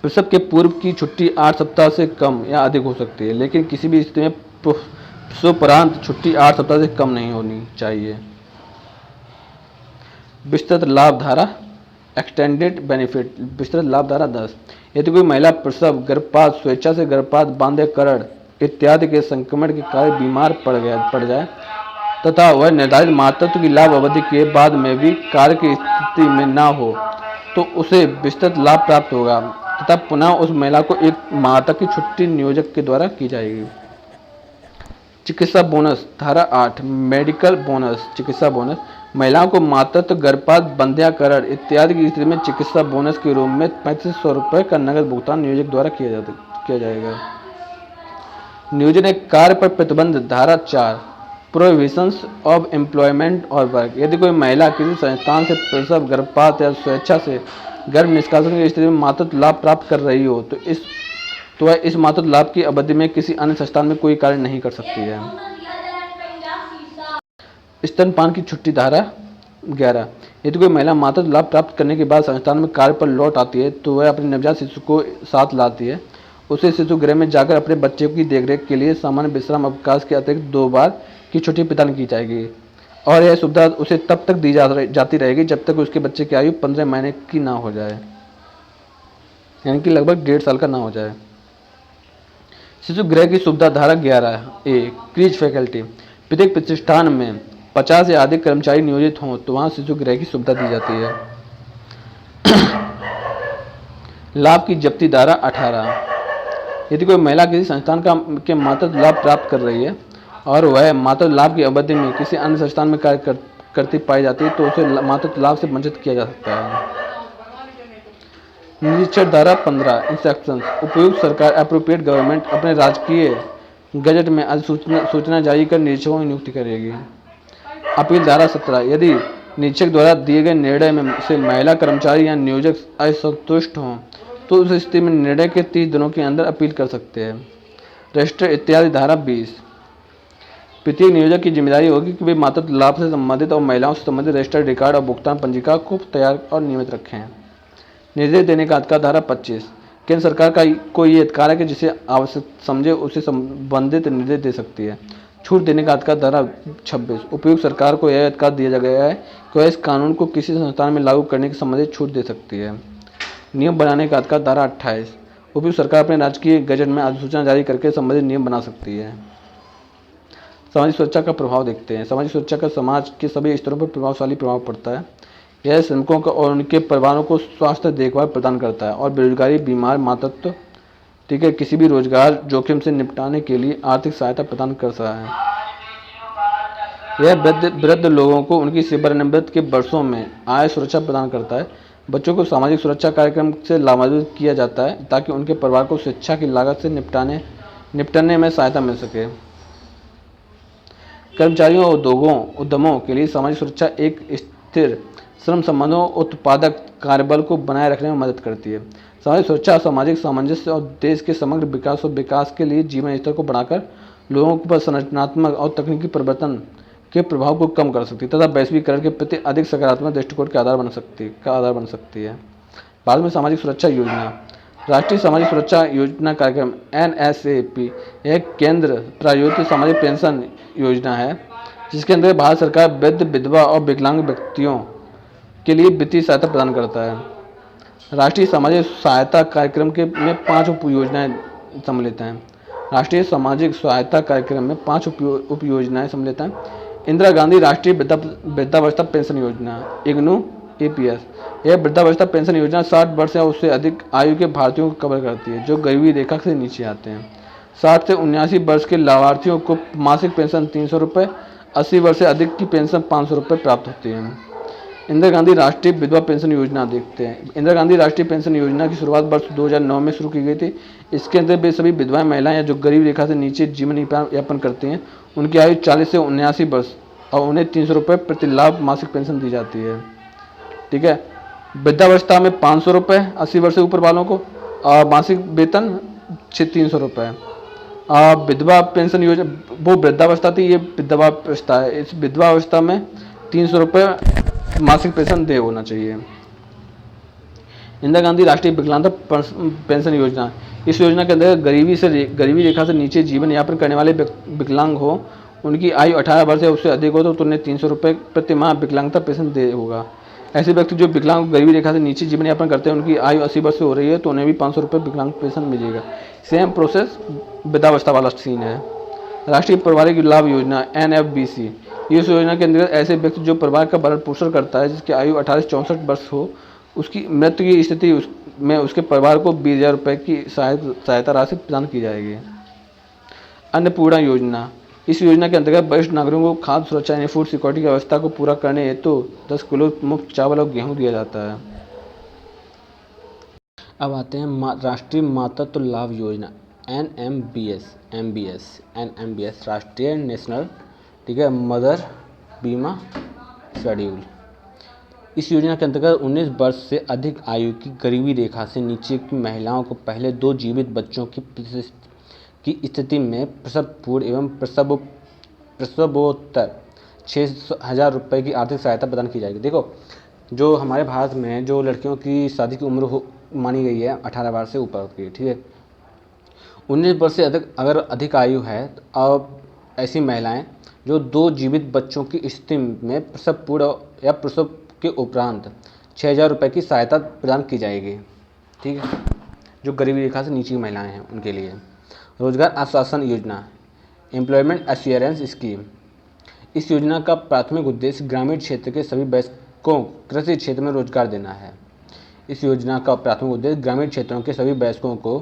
प्रसव के पूर्व की छुट्टी 8 सप्ताह से कम या अधिक हो सकती है, लेकिन किसी भी स्थिति में प्रसवोपरांत छुट्टी 8 सप्ताह से कम नहीं होनी चाहिए। विस्तृत लाभ धारा एक्सटेंडेड बेनिफिट। विस्तृत लाभ धारा 10। यदि कोई महिला प्रसव, गर्भपात, स्वेच्छा से गर्भपात, बांधेकरण इत्यादि के संक्रमण के कारण बीमार पड़ जाए तथा वह निर्धारित मातृत्व की लाभ अवधि के बाद में भी कार्य की स्थिति में न हो तो उसे विस्तृत लाभ प्राप्त होगा तथा पुनः उस महिला को 1 माह तक की छुट्टी नियोजक के द्वारा की जाएगी। चिकित्सा बोनस धारा 8 मेडिकल बोनस। चिकित्सा बोनस महिलाओं को मातृत्व, गर्भपात, बंध्याकरण इत्यादि की स्थिति में चिकित्सा बोनस के रूप में 3500 रुपये का नगद भुगतान नियोजक द्वारा किया जाएगा। नियोजन एक कार्य पर प्रतिबंध धारा 4 प्रोहिबिशंस ऑफ एम्प्लॉयमेंट और वर्क। यदि कोई महिला किसी संस्थान से प्रसव, गर्भपात या स्वेच्छा से गर्भ निष्कासन की स्थिति में मातृत्व लाभ प्राप्त कर रही हो तो वह इस मातृत्व लाभ की अवधि में किसी अन्य संस्थान में कोई कार्य नहीं कर सकती है। स्तनपान की छुट्टी धारा 11 यदि कोई महिला मातृत्व लाभ प्राप्त करने के बाद संस्थान में कार्य पर लौट आती है तो वह अपने नवजात शिशु को साथ लाती है। उसे शिशु गृह में जाकर अपने बच्चे की देखरेख के लिए सामान्य विश्राम अवकाश के अतिरिक्त 2 बार की छुट्टी प्रदान की जाएगी और यह सुविधा उसे तब तक दी जाती रहेगी जब तक उसके बच्चे की आयु 15 महीने की ना हो जाए, यानी कि लगभग 1.5 साल का ना हो जाए। शिशु गृह की सुविधा धारा 11A क्रीज फैकल्टी। प्रत्येक प्रतिष्ठान में 50 या अधिक कर्मचारी नियोजित हों तो वहां शिशु गृह की सुविधा दी जाती है। लाभ की जब्ती धारा 18। यदि कोई महिला किसी संस्थान के मातृत्व लाभ प्राप्त कर रही है और वह मातृत्व लाभ की अवधि में किसी अन्य संस्थान में कार्य करती पाई जाती है तो उसे मातृत्व लाभ से वंचित किया जा सकता है। निरीक्षण धारा 15 इंस्ट्रक्शंस। उपयुक्त सरकार एप्रोप्रिएट गवर्नमेंट अपने राजकीय गजट में सूचना जारी कर निरीक्षकों की नियुक्ति करेगी। अपील धारा 17 यदि निरीक्षक द्वारा दिए गए निर्णय में से महिला कर्मचारी या नियोजक असंतुष्ट हों तो उस स्थिति में निर्णय के 30 दिनों के अंदर अपील कर सकते हैं। रजिस्टर इत्यादि धारा 20। प्रत्येक नियोजक की जिम्मेदारी होगी कि वे मातृत्व लाभ से संबंधित और महिलाओं से संबंधित रजिस्टर्ड रिकॉर्ड और भुगतान पंजिका को तैयार और नियमित रखें। निर्देश देने का अधिकार धारा 25। केंद्र सरकार का कोई ये अधिकार है कि जिसे आवश्यक समझे उसे संबंधित निर्देश दे सकती है। छूट देने का अधिकार धारा 26। उपयुक्त सरकार को यह अधिकार दिया गया है कि वह इस कानून को किसी संस्थान में लागू करने के संबंधित छूट दे सकती है। नियम बनाने का अधिकार धारा 28। उपयुक्त सरकार अपने राजकीय गजट में अधिसूचना जारी करके संबंधित नियम बना सकती है। सामाजिक सुरक्षा का प्रभाव देखते हैं। सामाजिक सुरक्षा का समाज के सभी स्तरों पर प्रभावशाली प्रभाव पड़ता है। यह श्रमिकों को और उनके परिवारों को स्वास्थ्य देखभाल प्रदान करता है और बेरोजगारी, बीमार, मातृत्व, किसी भी रोजगार जोखिम से निपटाने के लिए आर्थिक सहायता प्रदान कर रहा है। यह वृद्ध लोगों को उनकी सेवानिवृत्ति के वर्षों में आय सुरक्षा प्रदान करता है। बच्चों को सामाजिक सुरक्षा कार्यक्रम से लाभान्वित किया जाता है ताकि उनके परिवार को शिक्षा की लागत से निपटने में सहायता मिल सके। कर्मचारियों और उद्यमों के लिए सामाजिक सुरक्षा एक स्थिर श्रम संबंधों उत्पादक कार्यबल को बनाए रखने में मदद करती है। सामाजिक सुरक्षा सामाजिक सामंजस्य और देश के समग्र विकास के लिए जीवन स्तर को बढ़ाकर लोगों पर संरचनात्मक और तकनीकी परिवर्तन के प्रभाव को कम कर सकती है तथा वैश्वीकरण के प्रति अधिक सकारात्मक दृष्टिकोण का आधार बन सकती है। भारत में सामाजिक सुरक्षा योजना। राष्ट्रीय सामाजिक सुरक्षा योजना कार्यक्रम NSAP एक केंद्र प्रायोजित सामाजिक पेंशन योजना है जिसके अंदर भारत सरकार वृद्ध, विधवा और विकलांग व्यक्तियों के लिए वित्तीय सहायता प्रदान करता है। राष्ट्रीय सामाजिक सहायता कार्यक्रम में 5 उप योजनाएं सम्मिलित हैं। राष्ट्रीय सामाजिक सहायता कार्यक्रम में 5 उप योजनाएं सम्मिलित हैं। इंदिरा गांधी राष्ट्रीय वृद्धावस्था पेंशन योजना IGNU APS। यह वृद्धावस्था पेंशन योजना 60 वर्ष या उससे अधिक आयु के भारतीयों को कवर करती है जो गरीबी रेखा से नीचे आते हैं। 60 से 79 वर्ष के लाभार्थियों को मासिक पेंशन 300 रुपये, 80 वर्ष से अधिक की पेंशन 500 रुपये प्राप्त होती है। इंदिरा गांधी राष्ट्रीय विधवा पेंशन योजना देखते हैं। इंदिरा गांधी राष्ट्रीय पेंशन योजना की शुरुआत वर्ष 2009 में शुरू की गई थी। इसके अंदर वे सभी विधवाएं महिलाएं जो गरीब रेखा से नीचे जीवन यापन करती हैं उनकी आयु 40 से 79 वर्ष और उन्हें 300 रुपये प्रति लाभ मासिक पेंशन दी जाती है। ठीक है। वृद्धावस्था में 500 रुपये 80 वर्ष से ऊपर वालों को और मासिक वेतन 300 रुपये। विधवा पेंशन योजना वो वृद्धावस्था थी, ये विधवावस्था है। इस विधवावस्था में 300 रुपये मासिक पेंशन दे होना चाहिए। इंदिरा गांधी राष्ट्रीय विकलांगता पेंशन योजना। इस योजना के अंदर गरीबी रेखा से नीचे जीवन यापन करने वाले विकलांग हो, उनकी आयु 18 वर्ष या उससे अधिक हो तो उन्हें 300 रुपये प्रति माह विकलांगता पेंशन दे होगा। ऐसे व्यक्ति जो विकलांग गरीबी रेखा से नीचे जीवन यापन करते हैं उनकी आयु 80 वर्ष से हो रही है तो उन्हें भी 500 रुपये विकलांग पेंशन मिलेगा। सेम प्रोसेस वृद्धावस्था वाला सीन है। राष्ट्रीय पारिवारिक लाभ योजना NFBC। इस योजना के अंतर्गत ऐसे व्यक्ति जो परिवार का भरण पोषण करता है जिसकी आयु 18 से 64 वर्ष हो, उसकी मृत्यु की स्थिति में उसके परिवार को 20,000 रुपये की सहायता राशि प्रदान की जाएगी। अन्नपूर्णा योजना। इस योजना के अंतर्गत वरिष्ठ नागरिकों को खाद्य सुरक्षा यानी फूड सिक्योरिटी की व्यवस्था को पूरा करने हेतु 10 किलो मुफ्त चावल और गेहूँ दिया जाता है। अब आते हैं राष्ट्रीय मातृत्व लाभ योजना NMBS राष्ट्रीय नेशनल मदर बीमा शेड्यूल। इस योजना के अंतर्गत 19 वर्ष से अधिक आयु की गरीबी रेखा से नीचे की महिलाओं को पहले 2 जीवित बच्चों की स्थिति में प्रसव पूर्व एवं प्रसवोत्तर 6,000 रुपये की आर्थिक सहायता प्रदान की जाएगी। देखो, जो हमारे भारत में जो लड़कियों की शादी की उम्र मानी गई है 18 वर्ष से ऊपर की, ठीक है, 19 वर्ष से अगर अधिक आयु है, तो अब ऐसी महिलाएं जो 2 जीवित बच्चों की स्थिति में प्रसव पूर्व या प्रसव के उपरांत 6,000 रुपये की सहायता प्रदान की जाएगी। ठीक है, जो गरीबी रेखा से नीचे की महिलाएं हैं उनके लिए। रोजगार आश्वासन योजना, एम्प्लॉयमेंट एश्योरेंस स्कीम, इस योजना का प्राथमिक उद्देश्य ग्रामीण क्षेत्र के सभी वयस्कों कृषि क्षेत्र में रोजगार देना है। इस योजना का प्राथमिक उद्देश्य ग्रामीण क्षेत्रों के सभी वयस्कों को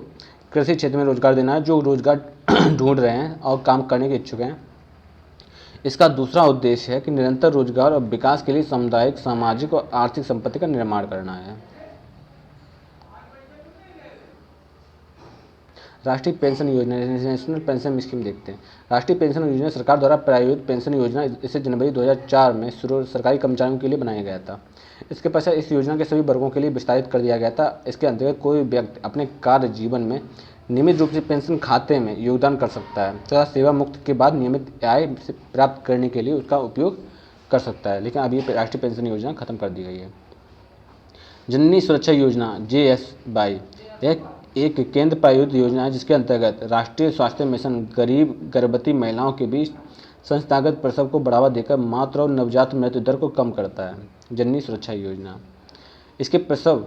कृषि क्षेत्र में रोजगार देना है, जो रोजगार ढूंढ रहे हैं और काम करने के इच्छुक हैं। इसका दूसरा उद्देश्य है कि निरंतर रोजगार और विकास के लिए सामुदायिक, सामाजिक और आर्थिक संपत्ति का निर्माण करना है। राष्ट्रीय पेंशन योजना, नेशनल पेंशन स्कीम देखते हैं। राष्ट्रीय पेंशन योजना सरकार द्वारा प्रायोजित पेंशन योजना, इसे जनवरी 2004 में सरकारी कर्मचारियों के लिए बनाया गया था। इसके पश्चात इस योजना के सभी वर्गों के लिए विस्तारित कर दिया गया था। इसके अंतर्गत कोई व्यक्ति अपने कार्य जीवन में नियमित रूप से पेंशन खाते में योगदान कर सकता है तथा सेवा मुक्त के बाद नियमित आय प्राप्त करने के लिए उसका उपयोग कर सकता है। लेकिन अब ये राष्ट्रीय पेंशन योजना खत्म कर दी गई है। जननी सुरक्षा योजना JSY, यह एक केंद्र प्रायोजित योजना है जिसके अंतर्गत राष्ट्रीय स्वास्थ्य मिशन गरीब गर्भवती महिलाओं के बीच संस्थागत प्रसव को बढ़ावा देकर मातृ और नवजात मृत्यु दर को कम करता है। जननी सुरक्षा योजना, इसके प्रसव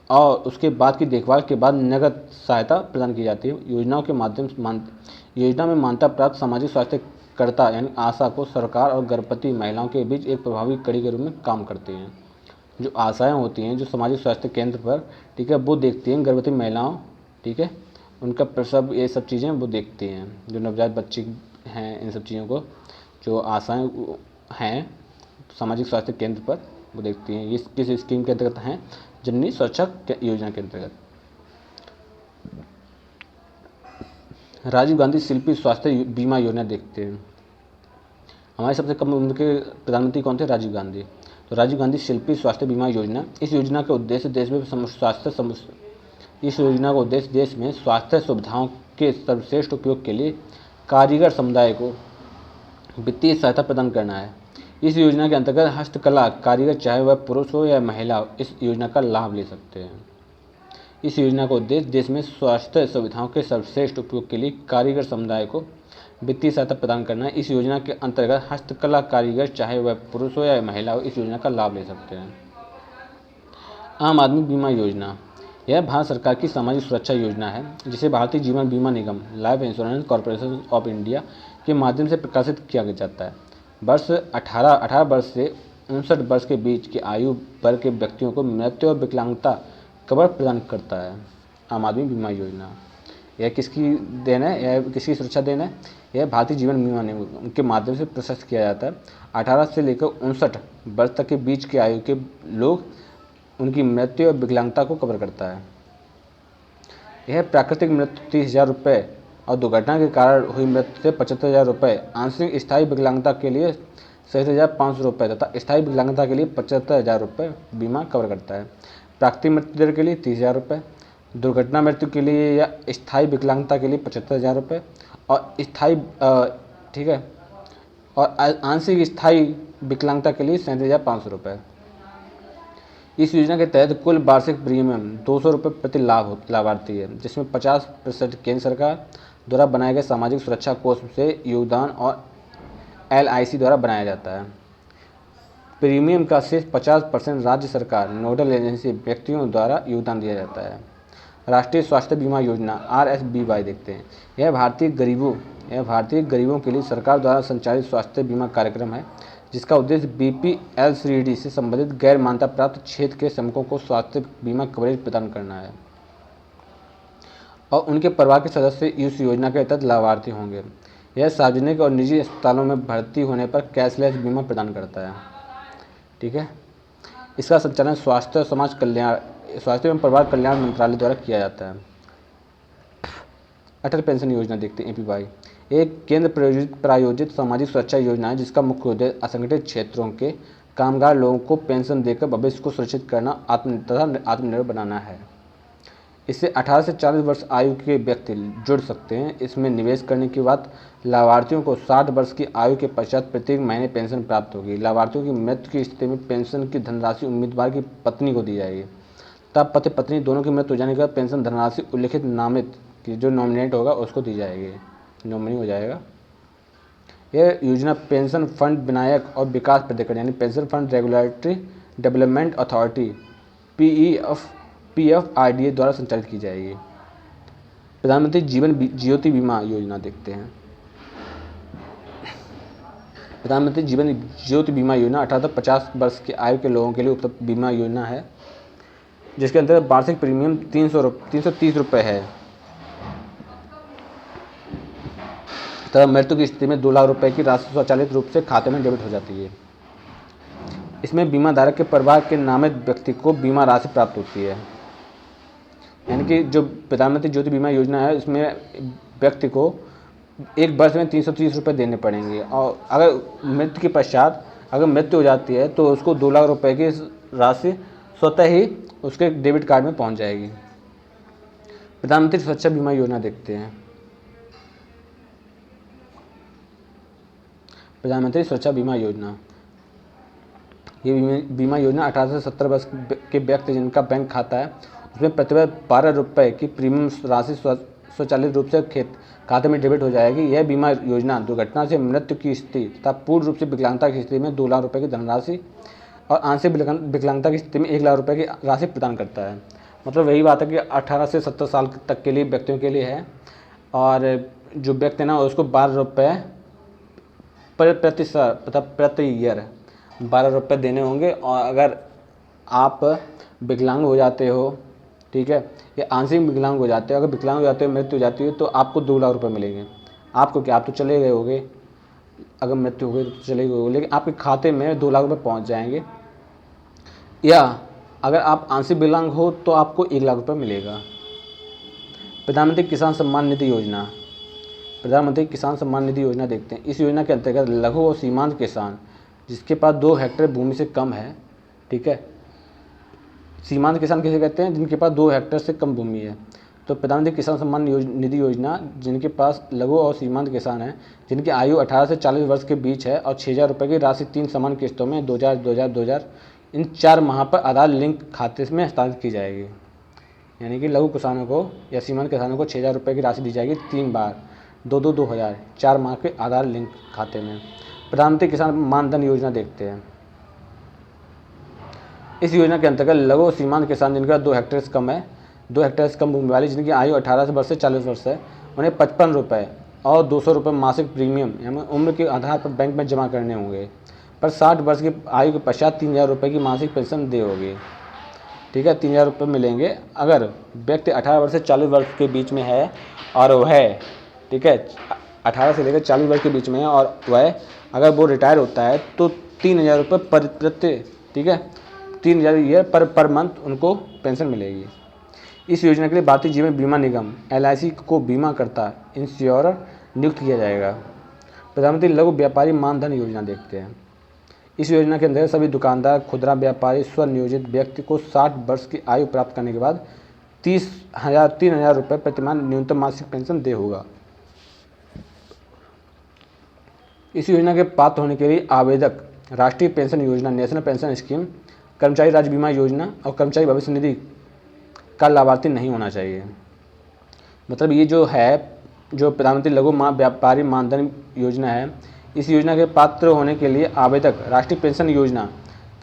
और उसके बाद की देखभाल के बाद नगद सहायता प्रदान की जाती है। योजना में मान्यता प्राप्त सामाजिक स्वास्थ्य कर्ता यानी आशा को सरकार और गर्भवती महिलाओं के बीच एक प्रभावी कड़ी के रूप में काम करती हैं। जो आशाएं होती हैं, जो सामाजिक स्वास्थ्य केंद्र पर, ठीक है, वो देखती हैं गर्भवती महिलाओं, ठीक है, उनका प्रसव, ये सब चीज़ें वो देखती हैं। जो नवजात बच्चे हैं, इन सब चीज़ों को जो आशाएं हैं सामाजिक स्वास्थ्य केंद्र पर वो देखती हैं। ये किस स्कीम के अंतर्गत हैं? जननी सुरक्षा योजना के अंतर्गत। राजीव गांधी शिल्पी स्वास्थ्य बीमा योजना देखते हैं। हमारे सबसे कम उम्र के प्रधानमंत्री कौन थे? राजीव गांधी। तो राजीव गांधी शिल्पी स्वास्थ्य बीमा योजना, इस योजना का उद्देश्य देश में स्वास्थ्य सुविधाओं के सर्वश्रेष्ठ उपयोग के लिए कारीगर समुदाय को वित्तीय सहायता प्रदान करना है। इस योजना के अंतर्गत हस्तकला कारीगर, चाहे वह पुरुष हो या महिला हो, इस योजना का लाभ ले सकते हैं। इस योजना का उद्देश्य देश में स्वास्थ्य सुविधाओं के सर्वश्रेष्ठ उपयोग के लिए कारीगर समुदाय को वित्तीय सहायता प्रदान करना है। इस योजना के अंतर्गत हस्तकला कारीगर, चाहे वह पुरुष हो या महिला हो, इस योजना का लाभ ले सकते हैं। आम आदमी बीमा योजना, यह भारत सरकार की सामाजिक सुरक्षा योजना है जिसे भारतीय जीवन बीमा निगम life insurance corporation of India के माध्यम से प्रकाशित किया जाता है। वर्ष 18 वर्ष से 59 वर्ष के बीच की आयु वर्ग के व्यक्तियों को मृत्यु और विकलांगता कवर प्रदान करता है। आम आदमी बीमा योजना, यह किसकी देन है? यह किसकी सुरक्षा देन है? यह भारतीय जीवन बीमा निगम के माध्यम से प्रशस्त किया जाता है। 18 से लेकर 59 वर्ष तक के बीच की आयु के लोग, उनकी मृत्यु और विकलांगता को कवर करता है। यह प्राकृतिक मृत्यु 30,000 रुपये और दुर्घटना के कारण हुई मृत्यु से 75,000 रुपये, आंशिक स्थायी विकलांगता के लिए 67,500 रुपये तथा स्थायी विकलांगता के लिए 75,000 रुपये बीमा कवर करता है। प्राकृतिक मृत्यु दर के लिए 30,000 रुपये, दुर्घटना मृत्यु के लिए या स्थायी विकलांगता के लिए 75,000 रुपये और स्थायी ठीक है, और आंशिक स्थायी विकलांगता के लिए 37,500 रुपये। इस योजना के तहत कुल वार्षिक प्रीमियम 200 रुपये प्रति लाभार्थी है, जिसमें 50% केंद्र सरकार द्वारा बनाए गए सामाजिक सुरक्षा कोष से योगदान और LIC द्वारा बनाया जाता है। प्रीमियम का शेष 50% राज्य सरकार, नोडल एजेंसी, व्यक्तियों द्वारा योगदान दिया जाता है। राष्ट्रीय स्वास्थ्य बीमा योजना RSBY देखते हैं। यह भारतीय गरीबों के लिए सरकार द्वारा संचालित स्वास्थ्य बीमा कार्यक्रम है जिसका उद्देश्य BPL-3D से संबंधित गैर मान्यता प्राप्त क्षेत्र के श्रमिकों को स्वास्थ्य बीमा कवरेज प्रदान करना है और उनके परिवार के सदस्य इस योजना के तहत लाभार्थी होंगे। यह सार्वजनिक और निजी अस्पतालों में भर्ती होने पर कैशलेस बीमा प्रदान करता है। ठीक है, इसका संचालन स्वास्थ्य एवं परिवार कल्याण मंत्रालय द्वारा किया जाता है। अटल पेंशन योजना देखते हैं APY, एक केंद्र प्रायोजित सामाजिक सुरक्षा योजना है जिसका मुख्य उद्देश्य असंगठित क्षेत्रों के कामगार लोगों को पेंशन देकर भविष्य को सुरक्षित करना तथा आत्मनिर्भर बनाना है। इससे 18 से 40 वर्ष आयु के व्यक्ति जुड़ सकते हैं। इसमें निवेश करने के बाद लाभार्थियों को 60 वर्ष की आयु के पश्चात प्रत्येक महीने पेंशन प्राप्त होगी। लाभार्थियों की मृत्यु की स्थिति में पेंशन की धनराशि उम्मीदवार की पत्नी को दी जाएगी। तब पति पत्नी दोनों की मृत्यु हो जाने के बाद पेंशन धनराशि उल्लिखित नामित की जो नॉमिनेट होगा उसको दी जाएगी, नॉमिनी हो जाएगा। यह योजना पेंशन फंड विनायक और विकास प्राधिकरण यानी pension fund regulatory development authority PFRDA द्वारा संचालित की जाएगी। प्रधानमंत्री जीवन ज्योति बीमा योजना देखते हैं। प्रधानमंत्री जीवन ज्योति बीमा योजना 18 से 50 वर्ष की आयु के लोगों के लिए उपलब्ध बीमा योजना है, जिसके अंतर्गत वार्षिक प्रीमियम 330 रुपये है तथा मृत्यु की स्थिति में 2 लाख रुपए की राशि स्वचालित रूप से खाते में डेबिट हो जाती है। इसमें बीमा धारक के परिवार के नामित व्यक्ति को बीमा राशि प्राप्त होती है। यानी कि जो प्रधानमंत्री ज्योति बीमा योजना है इसमें व्यक्ति को एक वर्ष में 330 रुपये देने पड़ेंगे और अगर मृत्यु के पश्चात अगर मृत्यु हो जाती है तो उसको 2 लाख रुपए की राशि स्वतः ही उसके डेबिट कार्ड में पहुंच जाएगी। प्रधानमंत्री सुरक्षा बीमा योजना देखते हैं। प्रधानमंत्री सुरक्षा बीमा योजना, ये बीमा योजना 18 से 70 वर्ष के व्यक्ति जिनका बैंक खाता है उसमें प्रतिवर्ष 12 रुपये की प्रीमियम राशि स्वचालित रूप से खाते में डेबिट हो जाएगी। यह बीमा योजना दुर्घटना से मृत्यु की स्थिति तथा पूर्ण रूप से विकलांगता की स्थिति में 2 लाख रुपये की धनराशि और आंशिक विकलांगता की स्थिति में 1 लाख रुपये की राशि प्रदान करता है। मतलब वही बात है कि 18 से 70 साल तक के लिए व्यक्तियों के लिए है और जो व्यक्ति ना उसको 12 रुपये प्रति ईयर 12 रुपये देने होंगे। और अगर आप विकलांग हो जाते हो, ठीक है, या आंशिक विकलांग हो जाते हो, अगर विकलांग हो जाते हो मृत्यु हो जाती है तो आपको 2 लाख रुपये मिलेंगे। आपको क्या, आप तो चले गए होगे, अगर मृत्यु हो गई तो चले गए होगे, लेकिन आपके खाते में 2 लाख रुपये पहुंच जाएंगे। या अगर आप आंशिक विकलांग हो तो आपको 1 लाख रुपये मिलेगा। प्रधानमंत्री किसान सम्मान निधि योजना, प्रधानमंत्री किसान सम्मान निधि योजना देखते हैं। इस योजना के अंतर्गत लघु और सीमांत किसान जिसके पास 2 हेक्टेयर भूमि से कम है, ठीक है, सीमांत किसान किसे कहते हैं, जिनके पास 2 हेक्टेयर से कम भूमि है। तो प्रधानमंत्री किसान सम्मान निधि योजना जिनके पास लघु और सीमांत किसान हैं जिनकी आयु 18 से 40 वर्ष के बीच है और 6,000 रुपये की राशि 3 समान किस्तों में 2,000 इन 4 माह पर आधार लिंक खाते में हस्तांतरित की जाएगी। यानी कि लघु किसानों को या सीमांत किसानों को 6,000 रुपये की राशि दी जाएगी 3 बार 2,000 4 माह के आधार लिंक खाते में। प्रधानमंत्री किसान मानधन योजना देखते हैं। इस योजना के अंतर्गत लघु और सीमांत किसान जिनका 2 हेक्टेयर से कम है, 2 हेक्टेयर से कम भूमि वाली जिनकी आयु 18 वर्ष से 40 वर्ष है, उन्हें 55 रुपये और 200 रुपये मासिक प्रीमियम यानी उम्र के आधार पर बैंक में जमा करने होंगे। पर 60 वर्ष की आयु के पश्चात 3,000 रुपये की मासिक पेंशन दे होगी, ठीक है, 3,000 रुपये मिलेंगे। अगर व्यक्ति 18 वर्ष से 40 वर्ष के बीच में है और वह, ठीक है, 18 से लेकर 40 वर्ष के बीच में है और वह अगर वो रिटायर होता है तो 3,000 रुपये प्रति, ठीक है, 3,000 ईयर पर मंथ उनको पेंशन मिलेगी। इस योजना के लिए भारतीय जीवन बीमा निगम LIC को बीमा करता इंश्योरर नियुक्त किया जाएगा। प्रधानमंत्री लघु व्यापारी मानधन योजना देखते हैं। इस योजना के अंतर्गत सभी दुकानदार, खुदरा व्यापारी, स्वनियोजित व्यक्ति को 60 वर्ष की आयु प्राप्त करने के बाद 3,000 रुपये प्रतिमाह न्यूनतम मासिक पेंशन दे होगा। इस योजना के पात्र होने के लिए आवेदक राष्ट्रीय पेंशन योजना, नेशनल पेंशन स्कीम, कर्मचारी राज्य बीमा योजना और कर्मचारी भविष्य निधि का लाभार्थी नहीं होना चाहिए। मतलब ये जो है, जो प्रधानमंत्री लघु व्यापारी मानधन योजना है, इस योजना के पात्र होने के लिए आवेदक राष्ट्रीय पेंशन योजना,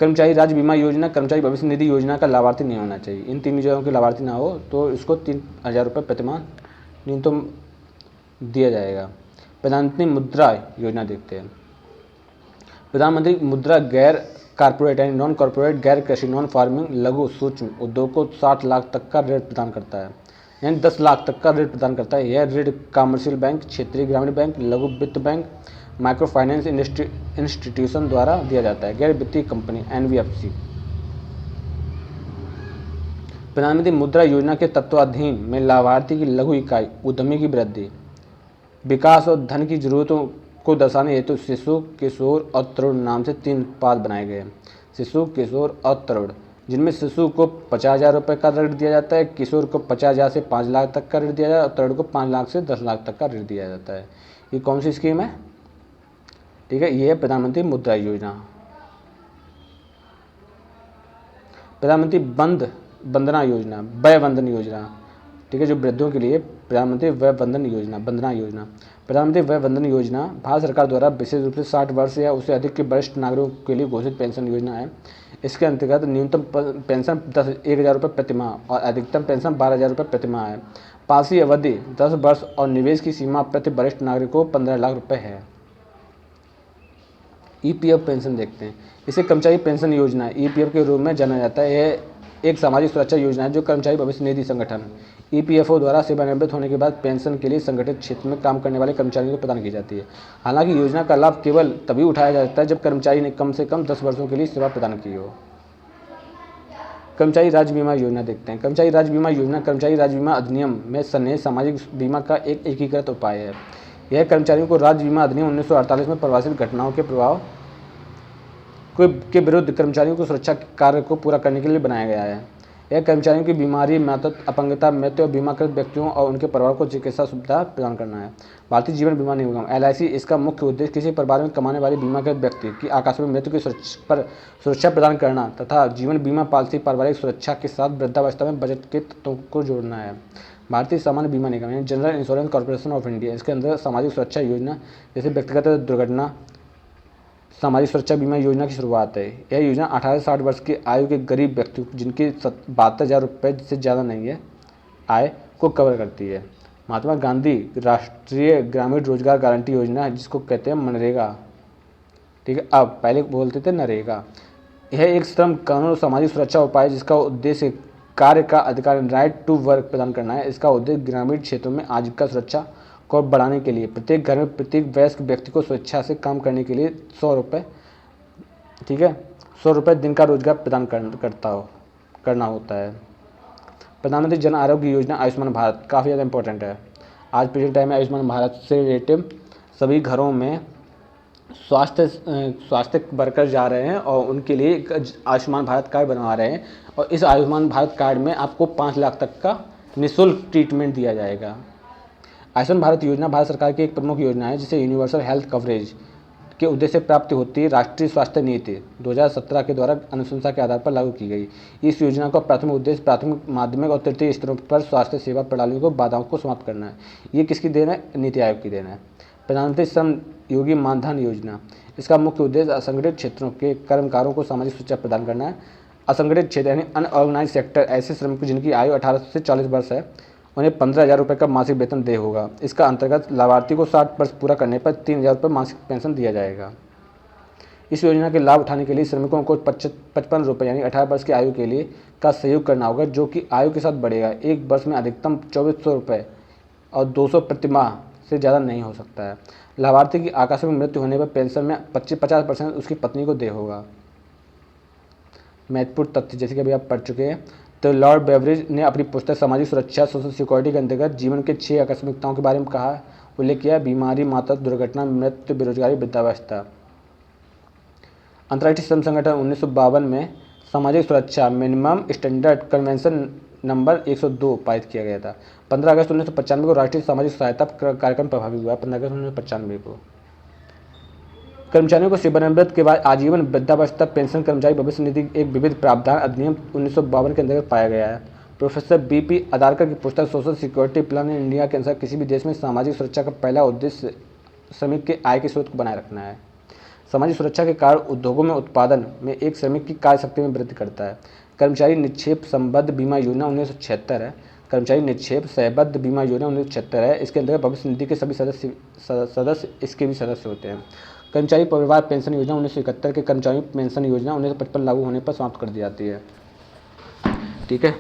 कर्मचारी राज्य बीमा योजना, कर्मचारी भविष्य निधि योजना का लाभार्थी नहीं होना चाहिए। इन 3 योजनाओं के लाभार्थी ना हो तो इसको 3,000 रुपये प्रतिमाह न्यूनतम दिया जाएगा। प्रधानमंत्री मुद्रा योजना देखते हैं। प्रधानमंत्री मुद्रा गैर कारपोरेट यानी नॉन कॉर्पोरेट, गैर कृषि, नॉन फार्मिंग, लघु सूक्ष्म उद्योग को 60 लाख तक का ऋण प्रदान करता है, यानी 10 लाख तक का ऋण प्रदान करता है। यह ऋण कमर्शियल बैंक, क्षेत्रीय ग्रामीण बैंक, लघु वित्त बैंक, माइक्रो फाइनेंस इंस्टीट्यूशन द्वारा दिया जाता है। गैर वित्तीय कंपनी NBFC। प्रधानमंत्री मुद्रा योजना के तत्वाधीन में लाभार्थी की लघु इकाई उद्यमी की वृद्धि, विकास और धन की जरूरतों को दर्शाने हेतु शिशु, किशोर और तरुण नाम से 3 उत्पाद बनाए गए हैं। शिशु, किशोर और तरुण जिनमें शिशु को 50,000 रुपये का ऋण दिया जाता है, किशोर को 50,000 से 5 लाख तक का ऋण दिया जाता है और तरुण को 5 लाख से 10 लाख तक का ऋण दिया जाता है। ये कौन सी स्कीम है? ठीक है, ये है प्रधानमंत्री मुद्रा योजना। प्रधानमंत्री वंदना योजना, वय वंदन योजना, ठीक है, जो वृद्धों के लिए प्रधानमंत्री वय वंदन योजना, वंदना योजना। प्रधानमंत्री वय वंदन योजना भारत सरकार द्वारा विशेष रूप से 60 वर्ष या उससे अधिक के वरिष्ठ नागरिकों के लिए घोषित पेंशन योजना है। इसके अंतर्गत न्यूनतम पेंशन 1,000 रुपये प्रति माह और अधिकतम पेंशन 12,000 रुपये प्रति माह है। पालिसी अवधि 10 वर्ष और निवेश की सीमा प्रति वरिष्ठ नागरिकों को 15 लाख रुपये है। ईपीएफ पेंशन देखते हैं। इसे कर्मचारी पेंशन योजना ईपीएफ के रूप में जाना जाता है। यह एक सामाजिक सुरक्षा योजना है जो कर्मचारी भविष्य निधि संगठन ईपीएफओ द्वारा सेवानिवृत्त होने के बाद पेंशन के लिए संगठित क्षेत्र में काम करने वाले कर्मचारियों को प्रदान की जाती है। हालांकि योजना का लाभ केवल तभी उठाया जा सकता है जब कर्मचारी ने कम से कम 10 वर्षों के लिए सेवा प्रदान की हो। कर्मचारी राज्य बीमा योजना देखते हैं। कर्मचारी राज्य बीमा योजना कर्मचारी राज्य बीमा अधिनियम में सन्निहित सामाजिक बीमा का एक एकीकृत उपाय है। यह कर्मचारियों को राज्य बीमा अधिनियम 1948 में प्रवासित घटनाओं के प्रभाव के विरुद्ध कर्मचारियों को सुरक्षा कार्य को पूरा करने के लिए बनाया गया है। यह कर्मचारियों की बीमारी, मातृत्व, अपंगता, मृत्यु और बीमाकृत व्यक्तियों और उनके परिवार को चिकित्सा सुविधा प्रदान करना है। भारतीय जीवन बीमा निगम LIC इसका मुख्य उद्देश्य किसी परिवार में कमाने वाले बीमाकृत व्यक्ति की आकस्मिक मृत्यु की सुरक्षा प्रदान करना तथा जीवन बीमा पॉलिसी पारिवारिक सुरक्षा के साथ वृद्धावस्था में बजट के तत्वों को जोड़ना है। भारतीय सामान्य बीमा निगम यानी general insurance corporation of India, इसके अंदर सामाजिक सुरक्षा योजना जैसे व्यक्तिगत दुर्घटना सामाजिक सुरक्षा बीमा योजना की शुरुआत है। यह योजना 18 से 60 वर्ष की आयु के गरीब व्यक्तियों जिनकी 72,000 रुपये से ज़्यादा नहीं है आय को कवर करती है। महात्मा गांधी राष्ट्रीय ग्रामीण रोजगार गारंटी योजना है जिसको कहते हैं मनरेगा, ठीक है, अब पहले बोलते थे नरेगा। यह एक श्रम कानून और सामाजिक सुरक्षा उपाय है जिसका उद्देश्य कार्य का अधिकार राइट टू वर्क प्रदान करना है। इसका उद्देश्य ग्रामीण क्षेत्रों में आजीविका सुरक्षा को बढ़ाने के लिए प्रत्येक घर में प्रत्येक वयस्क व्यक्ति को स्वेच्छा से काम करने के लिए 100 रुपये, ठीक है, 100 रुपये दिन का रोजगार प्रदान करना होता है। प्रधानमंत्री जन आरोग्य योजना आयुष्मान भारत काफ़ी ज़्यादा इंपॉर्टेंट है। आज प्रेजेंट टाइम में आयुष्मान भारत से रिलेटेड सभी घरों में स्वास्थ्य वर्कर जा रहे हैं और उनके लिए एक आयुष्मान भारत कार्ड बनवा रहे हैं और इस आयुष्मान भारत कार्ड में आपको 5 लाख तक का निःशुल्क ट्रीटमेंट दिया जाएगा। आयुष्मान भारत योजना भारत सरकार की एक प्रमुख योजना है जिसे यूनिवर्सल हेल्थ कवरेज के उद्देश्य से प्राप्ति होती है। राष्ट्रीय स्वास्थ्य नीति 2017 के द्वारा अनुशंसा के आधार पर लागू की गई। इस योजना का प्राथमिक उद्देश्य प्राथमिक, माध्यमिक और तृतीय स्तरों पर स्वास्थ्य सेवा प्रणालियों को बाधाओं को समाप्त करना है। ये किसकी देन है? नीति आयोग की देन है। प्रधानमंत्री श्रम योगी मानधन योजना, इसका मुख्य उद्देश्य असंगठित क्षेत्रों के कर्मकारों को सामाजिक सुरक्षा प्रदान करना है। असंगठित क्षेत्र यानी अनऑर्गेनाइज सेक्टर ऐसे श्रमिक जिनकी आयु 18 से 40 वर्ष है उन्हें 15,000 रुपये का मासिक वेतन देय होगा। इसका अंतर्गत लाभार्थी को 60 वर्ष पूरा करने पर 3,000 रुपये मासिक पेंशन दिया जाएगा। इस योजना के लाभ उठाने के लिए श्रमिकों को 55 रुपये यानी 18 वर्ष की आयु के लिए का सहयोग करना होगा जो कि आयु के साथ बढ़ेगा। एक वर्ष में अधिकतम 2,400 रुपये और 200 प्रति माह से ज़्यादा नहीं हो सकता है। लाभार्थी की आकस्मिक मृत्यु होने पर पेंशन में 50% उसकी पत्नी को देय होगा। महत्वपूर्ण तथ्य जैसे कि अभी आप पढ़ चुके हैं, तो लॉर्ड बेवरेज ने अपनी पुस्तक सामाजिक सुरक्षा सोशल सिक्योरिटी के अंतर्गत जीवन के 6 आकस्मिकताओं के बारे में कहा, उल्लेख किया: बीमारी, मातृत्व, दुर्घटना, मृत्यु, बेरोजगारी, वृद्धावस्था। अंतर्राष्ट्रीय श्रम संगठन 1952 में सामाजिक सुरक्षा मिनिमम स्टैंडर्ड कन्वेंशन नंबर 102 पारित किया गया था। 15 अगस्त 1995 को राष्ट्रीय सामाजिक सहायता कार्यक्रम प्रभावी हुआ। 15 अगस्त 1995 को कर्मचारियों को सेवानिवृत्त के बाद आजीवन वृद्धावस्था पेंशन कर्मचारी भविष्य निधि एक विविध प्रावधान अधिनियम 1952 के अंतर्गत पाया गया है। प्रोफेसर BP अदारकर की पुस्तक social security plan in India के अनुसार किसी भी देश में सामाजिक सुरक्षा का पहला उद्देश्य श्रमिक के आय के स्रोत को बनाए रखना है। सामाजिक सुरक्षा के कारण उद्योगों में उत्पादन में एक श्रमिक की कार्य शक्ति में वृद्धि करता है। कर्मचारी निक्षेप संबद्ध बीमा योजना 1976 है। कर्मचारी निक्षेप संबद्ध बीमा योजना 1976 है। इसके अंतर्गत भविष्य निधि के सभी सदस्य इसके भी सदस्य होते हैं। कर्मचारी परिवार पेंशन योजना 1971 के कर्मचारी पेंशन योजना 1955 लागू होने पर समाप्त कर दी जाती है। ठीक है,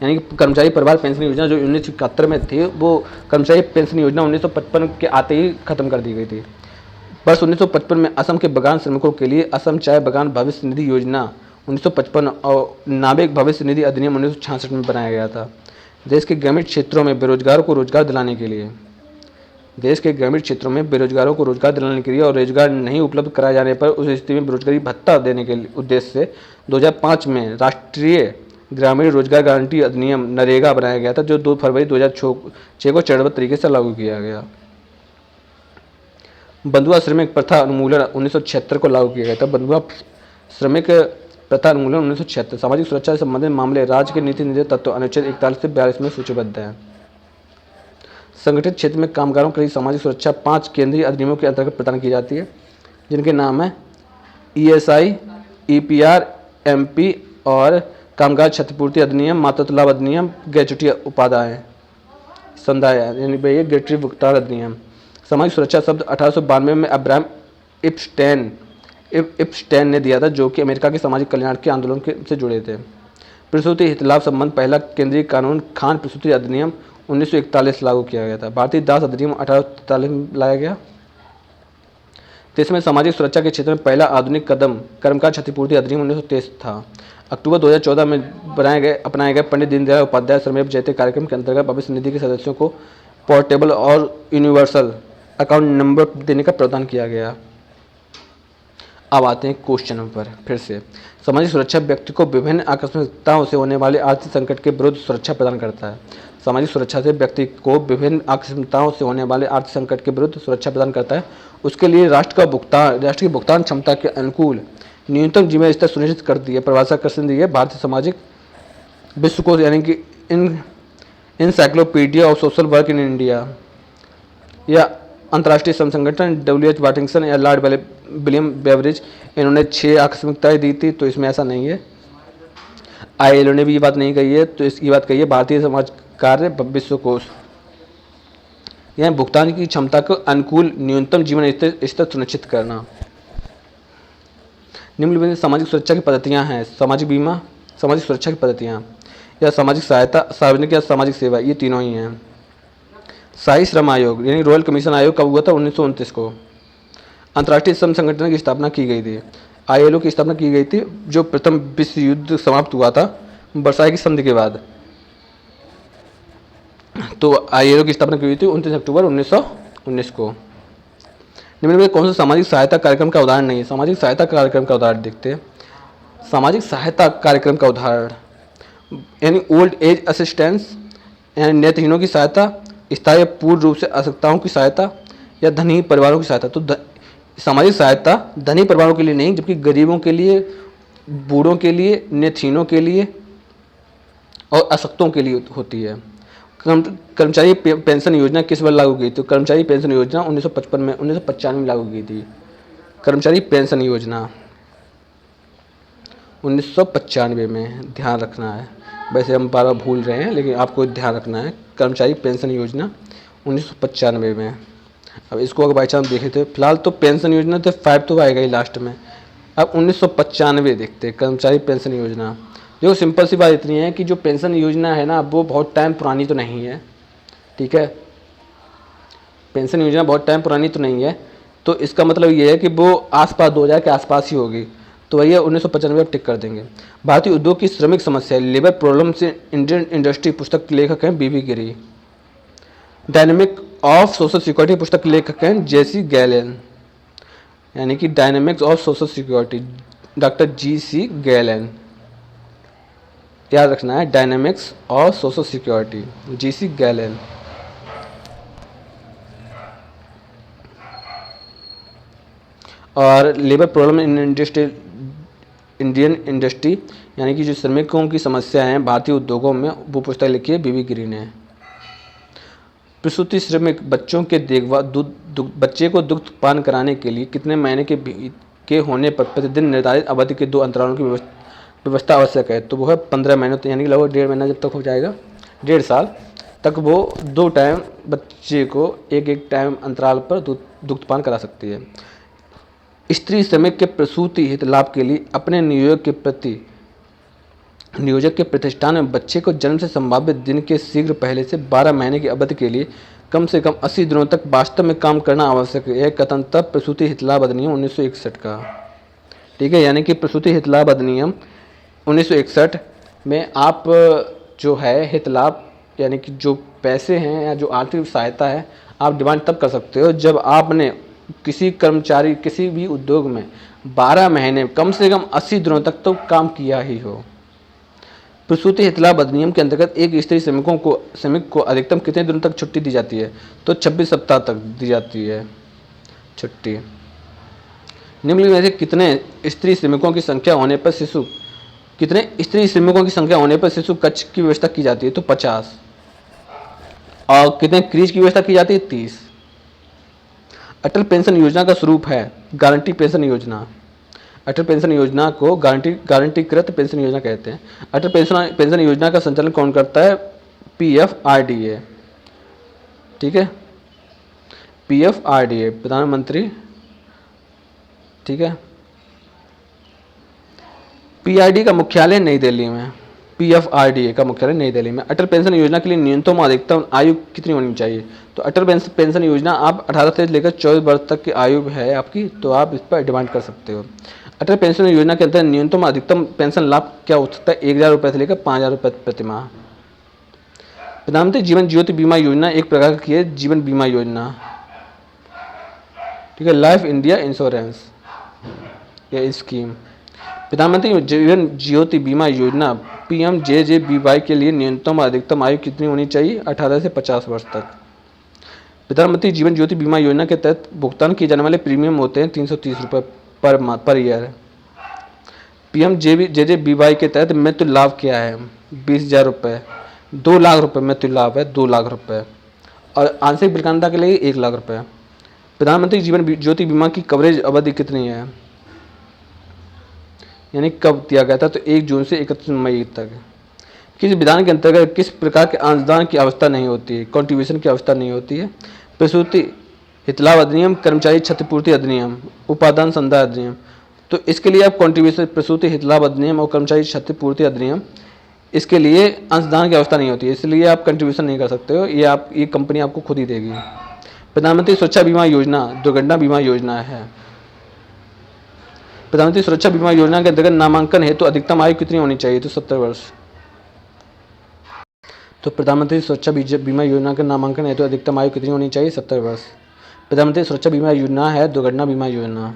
यानी कि कर्मचारी परिवार पेंशन योजना जो 1971 में थी वो कर्मचारी पेंशन योजना 1955 के आते ही खत्म कर दी गई थी। वर्ष 1955 में असम के बागान श्रमिकों के लिए असम चाय बागान भविष्य निधि योजना 1955 और नाबार्ड भविष्य निधि अधिनियम 1966 में बनाया गया था। देश के ग्रामीण क्षेत्रों में बेरोजगारों को रोजगार दिलाने के लिए देश के ग्रामीण क्षेत्रों में बेरोजगारों को रोजगार दिलाने के लिए और रोजगार नहीं उपलब्ध कराए जाने पर उस स्थिति में बेरोजगारी भत्ता देने के उद्देश्य से 2005 में राष्ट्रीय ग्रामीण रोजगार गारंटी अधिनियम नरेगा बनाया गया था, जो 2 फरवरी 2006 को चरणबद्ध तरीके से लागू किया गया। बंधुआ श्रमिक प्रथा उन्मूलन 1976 को लागू किया गया था। बंधुआ श्रमिक प्रथा उन्मूलन 1976। सामाजिक सुरक्षा से संबंधित मामले राज्य के नीति निर्देश तत्व अनुच्छेद 41 से 42 में सूचीबद्ध है। संगठित क्षेत्र में कामगारों के लिए सामाजिक सुरक्षा 5 केंद्रीय अधिनियमों के अंतर्गत प्रदान की जाती है, जिनके नाम है ESI, EPR, MP और कामगार क्षतिपूर्ति अधिनियम, मातृत्व लाभ अधिनियम, ग्रेच्युटी उपाध्याय संदाय यानी ये ग्रेच्युटी भुगतान अधिनियम। सामाजिक सुरक्षा शब्द 1892 में अब्राहम इप्स्टेन ने दिया था, जो कि अमेरिका के सामाजिक कल्याण के आंदोलन से जुड़े थे। प्रसूति हित लाभ संबंध पहला केंद्रीय कानून खान प्रसूति अधिनियम 1941 लागू किया गया था। भारतीय दास अधिनियम 1843 में लाया गया। देश में सामाजिक सुरक्षा के क्षेत्र में पहला आधुनिक कदम कर्मकार क्षतिपूर्ति अधिनियम 1923 था। अक्टूबर 2014 में अपनाए गए पंडित दीनदयाल उपाध्याय श्रमेव जयते कार्यक्रम के अंतर्गत भविष्य निधि के सदस्यों को पोर्टेबल और यूनिवर्सल अकाउंट नंबर देने का प्रावधान किया गया। अब आते हैं क्वेश्चन पर फिर से। सामाजिक सुरक्षा व्यक्ति को विभिन्न आकस्मिकताओं से होने वाले आर्थिक संकट के विरुद्ध सुरक्षा प्रदान करता है। सामाजिक सुरक्षा से व्यक्ति को विभिन्न आकस्मिकताओं से होने वाले आर्थिक संकट के विरुद्ध सुरक्षा प्रदान करता है। उसके लिए राष्ट्र की भुगतान क्षमता के अनुकूल न्यूनतम जीवन स्तर सुनिश्चित करती है। परिभाषा कर दी है भारतीय सामाजिक विश्वकोश यानी कि encyclopaedia of social work in India या अंतर्राष्ट्रीय श्रम संगठन WH वाटिंगसन या लॉर्ड विलियम बेवरेज, इन्होंने 6 आकस्मिकताएं दी थी, तो इसमें ऐसा नहीं है। ILO ने भी ये बात नहीं कही है, तो इसकी बात कही है भारतीय समाज कार्य विश्वकोश। यह भुगतान की क्षमता को अनुकूल न्यूनतम जीवन स्तर सुनिश्चित करना। निम्नलिखित सामाजिक सुरक्षा की पद्धतियां हैं। सामाजिक बीमा, सामाजिक सुरक्षा की पद्धतियां या सामाजिक सहायता, सार्वजनिक या सामाजिक सेवा, ये तीनों ही हैं। शाही श्रम आयोग यानी रॉयल कमीशन आयोग कब हुआ था? 1929 को। अंतर्राष्ट्रीय श्रम संगठन की स्थापना की गई थी। ILO की स्थापना की गई थी, जो प्रथम विश्व युद्ध समाप्त हुआ था वर्साई की संधि के बाद। तो ILO की स्थापना की गई थी 29 अक्टूबर 1919 को। निम्नलिखित कौन सा सामाजिक सहायता कार्यक्रम का उदाहरण नहीं है? सामाजिक सहायता कार्यक्रम का उदाहरण देखते हैं। सामाजिक सहायता कार्यक्रम का उदाहरण यानी ओल्ड एज असिस्टेंस यानी नेत्रहीनों की सहायता, स्थायी पूर्ण रूप से आवश्यकताओं की सहायता या धनी परिवारों की सहायता। तो सामाजिक सहायता धनी परिवारों के लिए नहीं, जबकि गरीबों के लिए, बूढ़ों के लिए, नेत्रहीनों के लिए और अशक्तों के लिए होती है। कर्मचारी पेंशन योजना किस वर्ष लागू की? तो कर्मचारी पेंशन योजना 1995 में लागू की थी। कर्मचारी पेंशन योजना 1995 में, ध्यान रखना है। वैसे हम बार बार भूल रहे हैं, लेकिन आपको ध्यान रखना है। कर्मचारी पेंशन योजना 1995 में। अब इसको अगर बाई चांस देखें तो फिलहाल तो पेंशन योजना तो 5 तो आएगा ही लास्ट में। अब 1995 देखते हैं कर्मचारी पेंशन योजना। देखो सिंपल सी बात इतनी है कि जो पेंशन योजना है ना, वो बहुत टाइम पुरानी तो नहीं है, ठीक है। पेंशन योजना बहुत टाइम पुरानी तो नहीं है, तो इसका मतलब ये है कि वो आसपास 2000 के आसपास ही होगी। तो वही 1995 टिक कर देंगे। भारतीय उद्योग की श्रमिक समस्या लेबर प्रॉब्लम से इंडियन इंडस्ट्री पुस्तक के लेखक हैं BB Giri. Dynamic of social security पुस्तक के लेखक हैं JC गैलन, यानी कि dynamics of social security doctor GC Gallon. याद रखना है, dynamics of social security GC Gallon. और labour problem in Indian industry यानी कि जो श्रमिकों की समस्या है भारतीय उद्योगों में, वो पुस्तक लिखी है BB गिरी ने। प्रसूति श्रमिक बच्चों के देखभाल बच्चे को दुग्ध पान कराने के लिए कितने महीने के होने पर प्रतिदिन निर्धारित अवधि के 2 अंतरालों की व्यवस्था आवश्यक है? तो वो है 15 महीने, तो यानी कि लगभग 1.5 महीना जब तक हो जाएगा, 1.5 साल तक वो 2 टाइम बच्चे को एक टाइम अंतराल पर दुग्ध पान करा सकती है। स्त्री श्रमिक के प्रसूति हित लाभ के लिए अपने नियोजक के प्रतिष्ठान में बच्चे को जन्म से संभावित दिन के शीघ्र पहले से 12 महीने की अवधि के लिए कम से कम 80 दिनों तक वास्तव में काम करना आवश्यक है। यह कथन प्रसूति हित लाभ अधिनियम 1961 का, ठीक है। यानी कि प्रसूति हित लाभ अधिनियम 1961 में आप जो है हित लाभ यानी कि जो पैसे हैं या जो आर्थिक सहायता है आप डिमांड तब कर सकते हो जब आपने किसी कर्मचारी किसी भी उद्योग में 12 महीने कम से कम 80 दिनों तक तो काम किया ही हो। प्रसूति हित लाभ अधिनियम के अंतर्गत एक स्त्री श्रमिक को अधिकतम कितने दिनों तक छुट्टी दी जाती है? तो 26 सप्ताह तक दी जाती है छुट्टी। निम्नलिखित में से कितने स्त्री श्रमिकों की संख्या होने पर शिशु कक्ष की व्यवस्था की जाती है? तो 50। और कितने क्रीज की व्यवस्था की जाती है? 30। अटल पेंशन योजना का स्वरूप है गारंटी पेंशन योजना। अटल पेंशन योजना को गारंटीकृत पेंशन योजना कहते हैं। अटल पेंशन योजना का संचालन कौन करता है? PFRDA। ठीक है, PFRDA प्रधानमंत्री, ठीक है। PRD का मुख्यालय नई दिल्ली में, PFRDA का मुख्यालय नई दिल्ली में। अटल पेंशन योजना के लिए न्यूनतम अधिकतम आयु कितनी होनी चाहिए? तो अटल पेंशन योजना आप 18 से लेकर 24 वर्ष तक की आयु है आपकी, तो आप इस पर डिमांड कर सकते हो। अटल पेंशन योजना के अंतर्गत न्यूनतम अधिकतम पेंशन लाभ क्या हो सकता है? 1,000 रुपये से लेकर 5,000 रुपये प्रति माह। प्रधानमंत्री जीवन ज्योति बीमा योजना एक प्रकार की है जीवन बीमा योजना, ठीक है, लाइफ इंडिया इंश्योरेंस या स्कीम। प्रधानमंत्री जीवन ज्योति बीमा योजना PMJJBY के लिए न्यूनतम अधिकतम आयु कितनी होनी चाहिए? 18 से 50 वर्ष तक। प्रधानमंत्री जीवन ज्योति बीमा योजना के तहत भुगतान किए जाने वाले प्रीमियम होते हैं 330 रुपये पर ईयर। PMJJBY के तहत मृत्यु लाभ क्या है? 20,000 रुपये। 2 लाख रुपये मृत्यु लाभ है, 2 लाख रुपये। और आंशिक विकलांगता के लिए 1 लाख रुपये। प्रधानमंत्री जीवन ज्योति बीमा की कवरेज अवधि कितनी है? यानी कब दिया गया था? तो 1 जून से 31 मई तक। किस विधान के अंतर्गत किस प्रकार के अंशदान की आवश्यकता नहीं होती है? कॉन्ट्रीब्यूशन की आवश्यकता नहीं होती है। प्रसूति हित लाभ अधिनियम, कर्मचारी क्षतिपूर्ति अधिनियम, उपादान संधा अधिनियम। तो इसके लिए आप कॉन्ट्रीब्यूशन, प्रसूति हित लाभ अधिनियम और कर्मचारी क्षतिपूर्ति अधिनियम, इसके लिए अंशदान की आवश्यकता नहीं होती है, इसलिए आप कंट्रीब्यूशन नहीं कर सकते हो, ये कंपनी आपको खुद ही देगी। प्रधानमंत्री सुरक्षा बीमा योजना दुर्घटना बीमा योजना है। प्रधानमंत्री सुरक्षा बीमा योजना के अंतर्गत नामांकन हेतु अधिकतम आयु कितनी होनी चाहिए? तो 70 वर्ष। तो प्रधानमंत्री सुरक्षा बीमा योजना के नामांकन हेतु अधिकतम आयु कितनी होनी चाहिए? 70 वर्ष। प्रधानमंत्री सुरक्षा बीमा योजना है दुर्घटना बीमा योजना,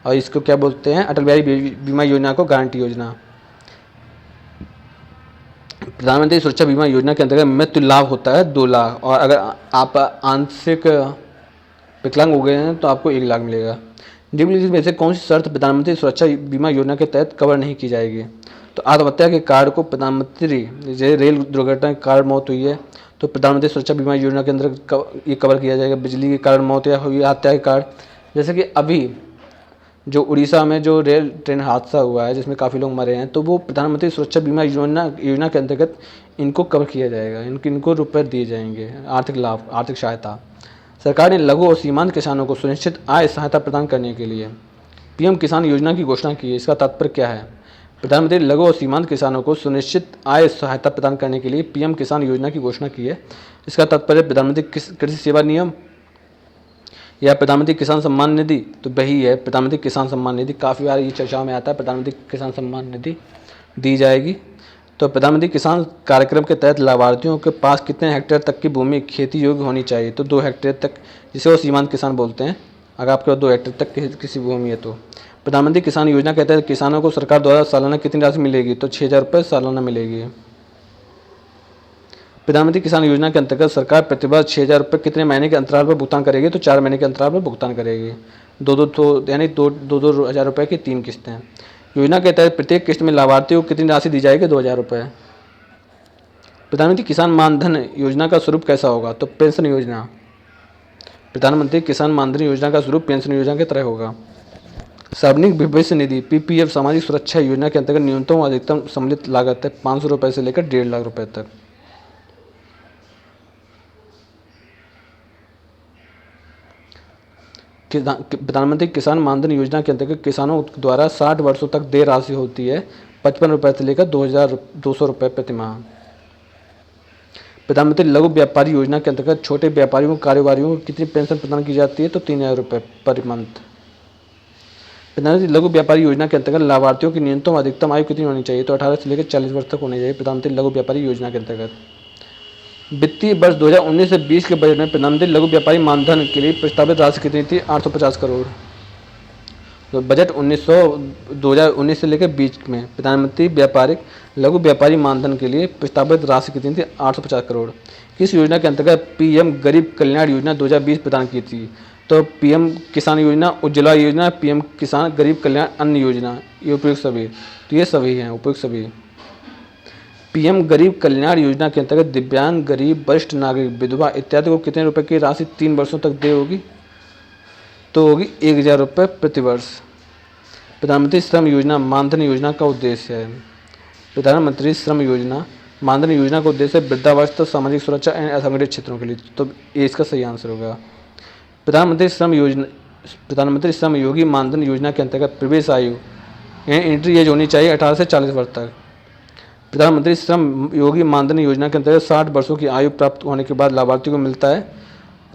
और इसको क्या बोलते हैं? अटल बिहारी बीमा योजना को गारंटी योजना। प्रधानमंत्री सुरक्षा बीमा योजना के अंतर्गत मृत्यु लाभ होता है 2 लाख, और अगर आप आंशिक विकलांग हो गए हैं तो आपको 1 लाख मिलेगा। निम्नलिखित में से कौन सी शर्त प्रधानमंत्री सुरक्षा बीमा योजना के तहत कवर नहीं की जाएगी? तो आत्महत्या के कारण को प्रधानमंत्री, जैसे रेल दुर्घटना के कारण मौत हुई है तो प्रधानमंत्री सुरक्षा बीमा योजना के अंदर ये कवर किया जाएगा। बिजली के कारण मौत या हुई हत्या के कारण, जैसे कि अभी जो उड़ीसा में जो रेल ट्रेन हादसा हुआ है जिसमें काफ़ी लोग मरे हैं, तो वो प्रधानमंत्री सुरक्षा बीमा योजना के अंतर्गत इनको कवर किया जाएगा, इनको रुपये दिए जाएंगे, आर्थिक लाभ, आर्थिक सहायता। सरकार ने लघु और सीमांत किसानों को सुनिश्चित आय सहायता प्रदान करने के लिए PM किसान योजना की घोषणा की है। इसका तात्पर्य क्या है? प्रधानमंत्री लघु और सीमांत किसानों को सुनिश्चित आय सहायता प्रदान करने के लिए PM किसान योजना की घोषणा की है। इसका तात्पर्य प्रधानमंत्री कृषि सेवा नियम या प्रधानमंत्री किसान सम्मान निधि, तो वही है प्रधानमंत्री किसान सम्मान निधि। काफ़ी बार ये चर्चाओं में आता है, प्रधानमंत्री किसान सम्मान निधि दी जाएगी। तो प्रधानमंत्री किसान कार्यक्रम के तहत लाभार्थियों के पास कितने हेक्टेयर तक की भूमि खेती योग्य होनी चाहिए? तो 2 हेक्टेयर तक, जिसे वो सीमांत किसान बोलते हैं। अगर आपके पास 2 हेक्टेयर तक किसी भूमि है तो। प्रधानमंत्री किसान योजना के तहत किसानों को सरकार द्वारा सालाना कितनी राशि मिलेगी? तो 6,000 रुपये सालाना मिलेगी। प्रधानमंत्री किसान योजना के अंतर्गत सरकार प्रतिवर्ष 6,000 रुपये कितने महीने के अंतराल पर भुगतान करेगी? तो 4 महीने के अंतराल पर भुगतान करेगी। यानी 2,000 रुपये की 3 किस्तें। योजना के तहत प्रत्येक किस्त में लाभार्थी को कितनी राशि दी जाएगी? 2,000 रुपये। प्रधानमंत्री किसान मानधन योजना का स्वरूप कैसा होगा? तो पेंशन योजना। प्रधानमंत्री किसान मानधन योजना का स्वरूप पेंशन योजना की तरह होगा। सार्वजनिक भविष्य निधि PPF सामाजिक सुरक्षा योजना के अंतर्गत न्यूनतम और अधिकतम सम्मिलित लागत है 500 रुपये से लेकर 1.5 लाख रुपये तक। प्रधानमंत्री किसान मानधन योजना के अंतर्गत किसानों द्वारा 60 वर्षों तक देय राशि होती है 55 रुपये से लेकर 2,200 रुपये प्रति माह। प्रधानमंत्री लघु व्यापारी योजना के अंतर्गत छोटे व्यापारियों कारोबारियों को कितनी पेंशन प्रदान की जाती है? तो 3,000 रुपये पर मंथ। प्रधानमंत्री लघु व्यापारी योजना के अंतर्गत लाभार्थियों की न्यूनतम अधिकतम आयु कितनी होनी चाहिए? तो 18 से लेकर 40 वर्ष तक होनी चाहिए प्रधानमंत्री लघु व्यापारी योजना के अंतर्गत। वित्तीय वर्ष 2019 से 20 के बजट में प्रधानमंत्री लघु व्यापारी मानधन के लिए प्रस्तावित राशि कितनी थी? 850 करोड़। तो बजट 2019 से लेकर 20 में प्रधानमंत्री व्यापारिक लघु व्यापारी मानधन के लिए प्रस्तावित राशि कितनी थी? 850 करोड़। किस योजना के अंतर्गत पीएम गरीब कल्याण योजना 2020 प्रदान की थी? तो पीएम किसान योजना, उज्ज्वला योजना, पीएम किसान गरीब कल्याण अन्न योजना, ये उपयुक्त सभी। तो ये सभी हैं उपयुक्त सभी। पीएम गरीब कल्याण योजना के अंतर्गत दिव्यांग, गरीब, वरिष्ठ नागरिक, विधवा इत्यादि को कितने रुपए की राशि 3 वर्षों तक दे होगी? तो होगी 1000 रुपये प्रति वर्ष। प्रधानमंत्री श्रम योजना मानधन योजना का उद्देश्य है। प्रधानमंत्री श्रम योजना मानधन योजना का उद्देश्य वृद्धावस्था, सामाजिक सुरक्षा एवं असंगठित क्षेत्रों के लिए। तो ये इसका सही आंसर होगा। प्रधानमंत्री श्रम योगी मानधन योजना के अंतर्गत प्रवेश आयु यानी एंट्री एज होनी चाहिए 18 से 40 वर्ष तक। प्रधानमंत्री श्रम योगी मानधन योजना के अंतर्गत 60 वर्षों की आयु प्राप्त होने के बाद लाभार्थी को मिलता है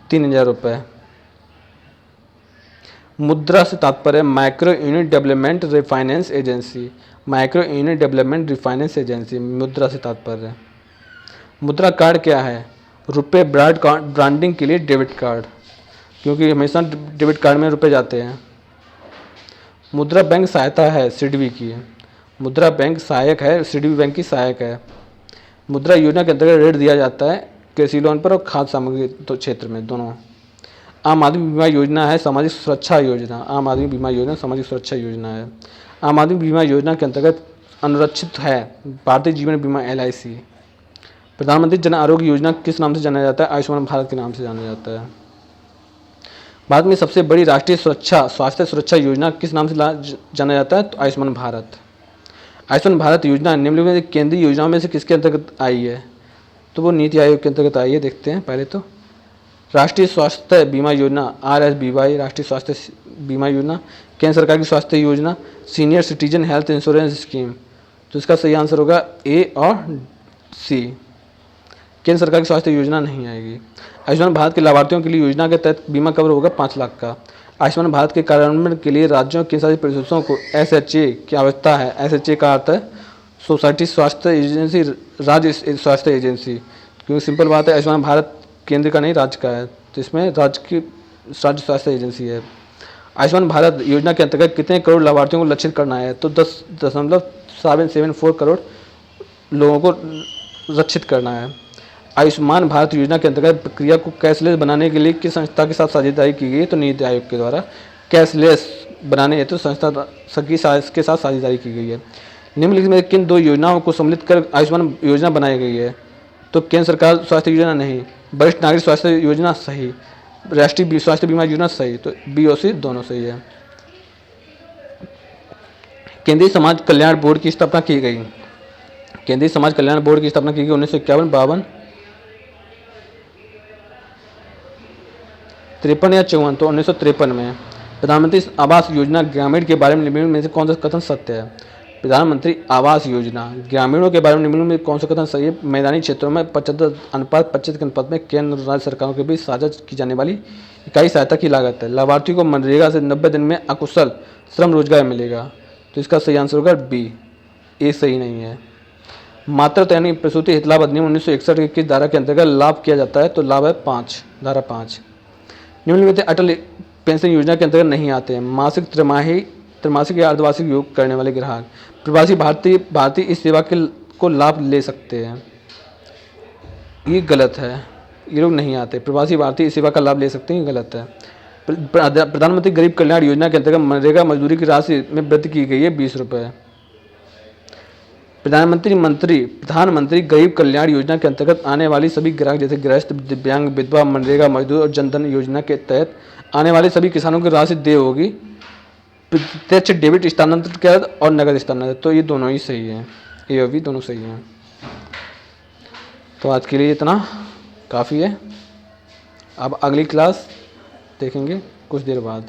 3000 रुपये। मुद्रा से तात्पर्य micro unit development refinance agency. Micro unit development refinance agency मुद्रा से तात्पर्य। मुद्रा कार्ड क्या है? रुपए ब्रांडिंग के लिए डेबिट कार्ड, क्योंकि हमेशा डेबिट कार्ड में रुपए जाते हैं। मुद्रा बैंक सहायता है सिडबी की। मुद्रा बैंक सहायक है, सिडबी बैंक की सहायक है। मुद्रा योजना के अंतर्गत ऋण दिया जाता है कृषि लोन पर और खाद्य सामग्री तो क्षेत्र में दोनों। आम आदमी बीमा योजना है सामाजिक सुरक्षा योजना। आम आदमी बीमा योजना सामाजिक सुरक्षा योजना है। आम आदमी बीमा योजना के अंतर्गत अनुरक्षित है भारतीय जीवन बीमा LIC। प्रधानमंत्री जन आरोग्य योजना किस नाम से जाना जाता है? आयुष्मान भारत के नाम से जाना जाता है। भारत में सबसे बड़ी राष्ट्रीय स्वास्थ्य सुरक्षा योजना किस नाम से जाना जाता है? तो आयुष्मान भारत। आयुष्मान भारत योजना निम्नलिखित केंद्रीय योजनाओं में से किसके अंतर्गत आई है? तो वो नीति आयोग के अंतर्गत आई है। देखते हैं पहले तो राष्ट्रीय स्वास्थ्य बीमा योजना RSBY, राष्ट्रीय स्वास्थ्य बीमा योजना, केंद्र सरकार की स्वास्थ्य योजना, senior citizen health insurance scheme. तो इसका सही आंसर होगा A और C। केंद्र सरकार की स्वास्थ्य योजना नहीं आएगी। आयुष्मान भारत के लाभार्थियों के लिए योजना के तहत बीमा कवर होगा 5 लाख का। आयुष्मान भारत के कार्यान्वयन के लिए राज्यों के साथ प्रदेशों को SHA की आवश्यकता है। SHA का अर्थ है सोसाइटी स्वास्थ्य एजेंसी, राज्य स्वास्थ्य एजेंसी, क्योंकि सिंपल बात है आयुष्मान भारत केंद्र का नहीं राज्य का है, तो इसमें राज्य स्वास्थ्य एजेंसी है। आयुष्मान भारत योजना के अंतर्गत कितने करोड़ लाभार्थियों को लक्षित करना है? तो 10.774 करोड़ लोगों को लक्षित करना है। आयुष्मान भारत योजना के अंतर्गत प्रक्रिया को कैशलेस बनाने के लिए किस संस्था के साथ साझेदारी की गई है? तो नीति आयोग के द्वारा कैशलेस बनाने हेतु संस्था के साथ साझेदारी की गई है। निम्नलिखित में किन 2 योजनाओं को सम्मिलित कर आयुष्मान योजना बनाई गई है? तो केंद्र सरकार स्वास्थ्य योजना नहीं, वरिष्ठ नागरिक स्वास्थ्य योजना सही, राष्ट्रीय स्वास्थ्य बीमा योजना सही। तो B और C दोनों सही है। केंद्रीय समाज कल्याण बोर्ड की स्थापना की गई। केंद्रीय समाज कल्याण बोर्ड की स्थापना की गई 1951, 52, 53 या 54। तो 1953 में। प्रधानमंत्री आवास योजना ग्रामीण के बारे में निम्नलिखित में से कौन सा कथन सत्य है? प्रधानमंत्री आवास योजना ग्रामीणों के बारे में निम्नलिखित में कौन सा कथन सही है? मैदानी क्षेत्रों में 75:25 के अनुपात में केंद्र और राज्य सरकारों के बीच साझा की जाने वाली इकाई सहायता की लागत है। लाभार्थियों को मनरेगा से 90 दिन में अकुशल श्रम रोजगार मिलेगा। तो इसका सही आंसर होगा B। A सही नहीं है। मातृत्व यानी प्रसूति हित लाभ अधिनियम 1961 की धारा के अंतर्गत लाभ किया जाता है? तो लाभ है 5, धारा 5। निम्नलिखित अटल पेंशन योजना के अंतर्गत नहीं आते हैं। मासिक, त्रैमासिक या अर्धवार्षिक योग करने वाले ग्राहक। प्रवासी भारतीय इस सेवा को लाभ ले सकते हैं। ये गलत है, ये लोग नहीं आते। प्रवासी भारतीय इस सेवा का लाभ ले सकते हैं, ये गलत है। प्रधानमंत्री गरीब कल्याण योजना के अंतर्गत मनरेगा मजदूरी की राशि में वृद्धि की गई है 20 रुपये। प्रधानमंत्री गरीब कल्याण योजना के अंतर्गत आने वाली सभी ग्राहक जैसे गृहस्थ, दिव्यांग, विधवा, मनरेगा मजदूर और जनधन योजना के तहत आने वाले सभी किसानों की राशि देय होगी प्रत्यक्ष डेबिट स्थानांतरण के और नगद स्थानांतरण। तो ये दोनों ही सही हैं, A और B दोनों सही हैं। तो आज के लिए इतना काफ़ी है। अब अगली क्लास देखेंगे कुछ देर बाद।